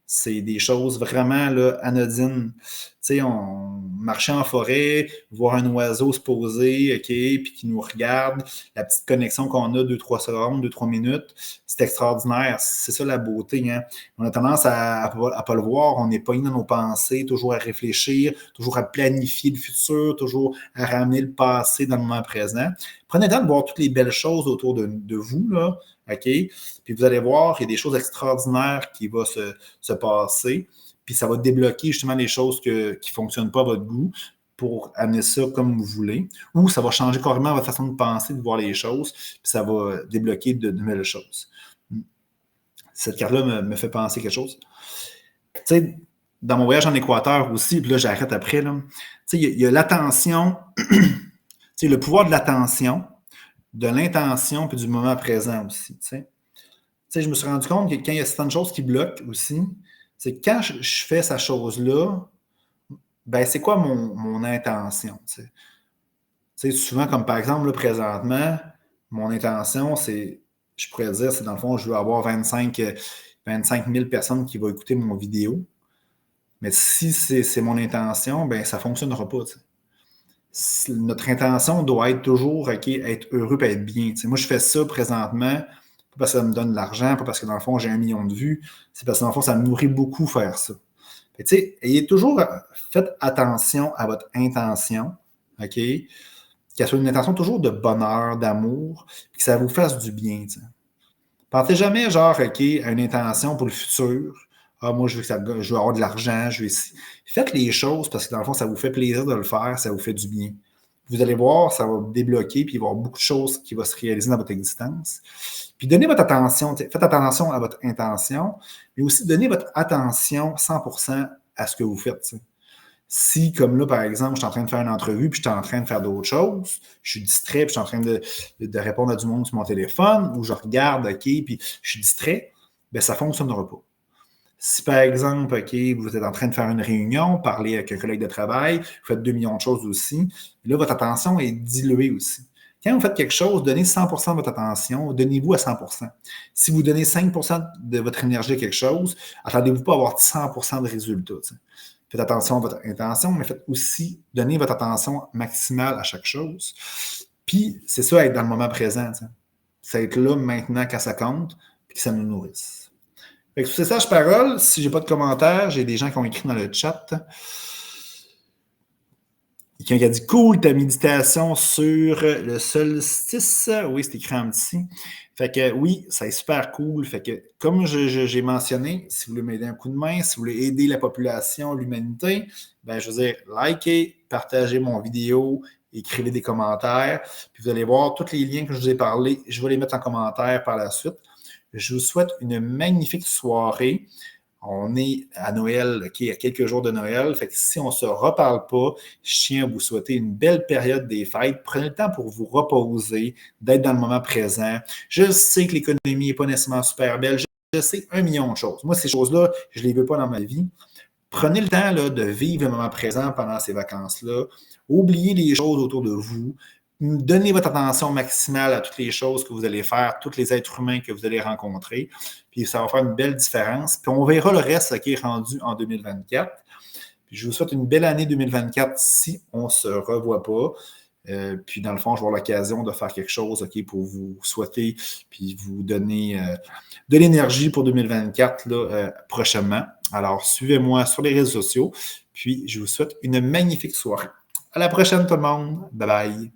C'est des choses vraiment là, anodines. Tu sais, on marchait en forêt, voir un oiseau se poser, puis qui nous regarde, la petite connexion qu'on a 2-3 secondes, 2-3 minutes, c'est extraordinaire. C'est ça la beauté. Hein? On a tendance à pas le voir, on est pogné dans nos pensées, toujours à réfléchir, toujours à planifier le futur, toujours à ramener le passé dans le moment présent. Prenez le temps de voir toutes les belles choses autour de vous, là, OK? Puis vous allez voir, il y a des choses extraordinaires qui vont se passer, puis ça va débloquer justement les choses qui ne fonctionnent pas à votre goût. pour amener ça comme vous voulez, ou ça va changer carrément votre façon de penser, de voir les choses, puis ça va débloquer de nouvelles choses. Cette carte-là me fait penser quelque chose. Tu sais, dans mon voyage en Équateur aussi, puis là, j'arrête après, là. Tu sais, il y a l'attention, tu sais, le pouvoir de l'attention, de l'intention, puis du moment présent aussi, tu sais. Tu sais, je me suis rendu compte que quand il y a certaines choses qui bloquent aussi, c'est que quand je fais cette chose-là, ben c'est quoi mon intention, tu sais. Tu sais, souvent, comme par exemple, là, présentement, mon intention, c'est, je pourrais dire, c'est dans le fond, je veux avoir 25 000 personnes qui vont écouter mon vidéo. Mais si c'est mon intention, ben ça ne fonctionnera pas. Notre intention doit être toujours être heureux et être bien. Moi, je fais ça présentement, pas parce que ça me donne de l'argent, pas parce que dans le fond, j'ai 1 million de vues, c'est parce que dans le fond, ça me nourrit beaucoup faire ça. Ayez toujours, faites attention à votre intention, OK? Qu'elle soit une intention toujours de bonheur, d'amour, puis que ça vous fasse du bien. T'sais. Pensez jamais, genre, OK, à une intention pour le futur. Ah, moi, je veux avoir de l'argent, je veux ici. Faites les choses parce que dans le fond, ça vous fait plaisir de le faire, ça vous fait du bien. Vous allez voir, ça va débloquer, puis il va y avoir beaucoup de choses qui vont se réaliser dans votre existence. Puis donnez votre attention, faites attention à votre intention, mais aussi donnez votre attention 100% à ce que vous faites. T'sais. Si, comme là, par exemple, je suis en train de faire une entrevue, puis je suis en train de faire d'autres choses, je suis distrait, puis je suis en train de répondre à du monde sur mon téléphone, ou je regarde, OK, puis je suis distrait, bien, ça ne fonctionnera pas. Si, par exemple, OK, vous êtes en train de faire une réunion, parler avec un collègue de travail, vous faites 2 millions de choses aussi, là, votre attention est diluée aussi. Quand vous faites quelque chose, donnez 100% de votre attention, donnez-vous à 100%. Si vous donnez 5% de votre énergie à quelque chose, attendez-vous pas à avoir 100% de résultats. T'sais. Faites attention à votre intention, mais faites aussi, donnez votre attention maximale à chaque chose. Puis, c'est ça, être dans le moment présent. T'sais. C'est être là maintenant quand ça compte, puis que ça nous nourrisse. Fait que sur ces sages paroles, si j'ai pas de commentaires, j'ai des gens qui ont écrit dans le chat. Quelqu'un qui a dit cool ta méditation sur le solstice. Oui, c'est écrit en petit. Fait que oui, ça est super cool. Fait que comme j'ai mentionné, si vous voulez m'aider un coup de main, si vous voulez aider la population, l'humanité, ben je veux dire, likez, partagez mon vidéo, écrivez des commentaires. Puis vous allez voir tous les liens que je vous ai parlé, je vais les mettre en commentaire par la suite. Je vous souhaite une magnifique soirée. On est à Noël, OK, à quelques jours de Noël. Fait que si on ne se reparle pas, je tiens à vous souhaiter une belle période des fêtes. Prenez le temps pour vous reposer, d'être dans le moment présent. Je sais que l'économie n'est pas nécessairement super belle. Je sais 1 million de choses. Moi, ces choses-là, je ne les veux pas dans ma vie. Prenez le temps là, de vivre le moment présent pendant ces vacances-là. Oubliez les choses autour de vous. Donnez votre attention maximale à toutes les choses que vous allez faire, tous les êtres humains que vous allez rencontrer. Puis ça va faire une belle différence. Puis on verra le reste qui est rendu en 2024. Puis je vous souhaite une belle année 2024 si on ne se revoit pas. Puis dans le fond, je vais avoir l'occasion de faire quelque chose pour vous souhaiter puis vous donner de l'énergie pour 2024 là, prochainement. Alors, suivez-moi sur les réseaux sociaux. Puis je vous souhaite une magnifique soirée. À la prochaine tout le monde. Bye bye.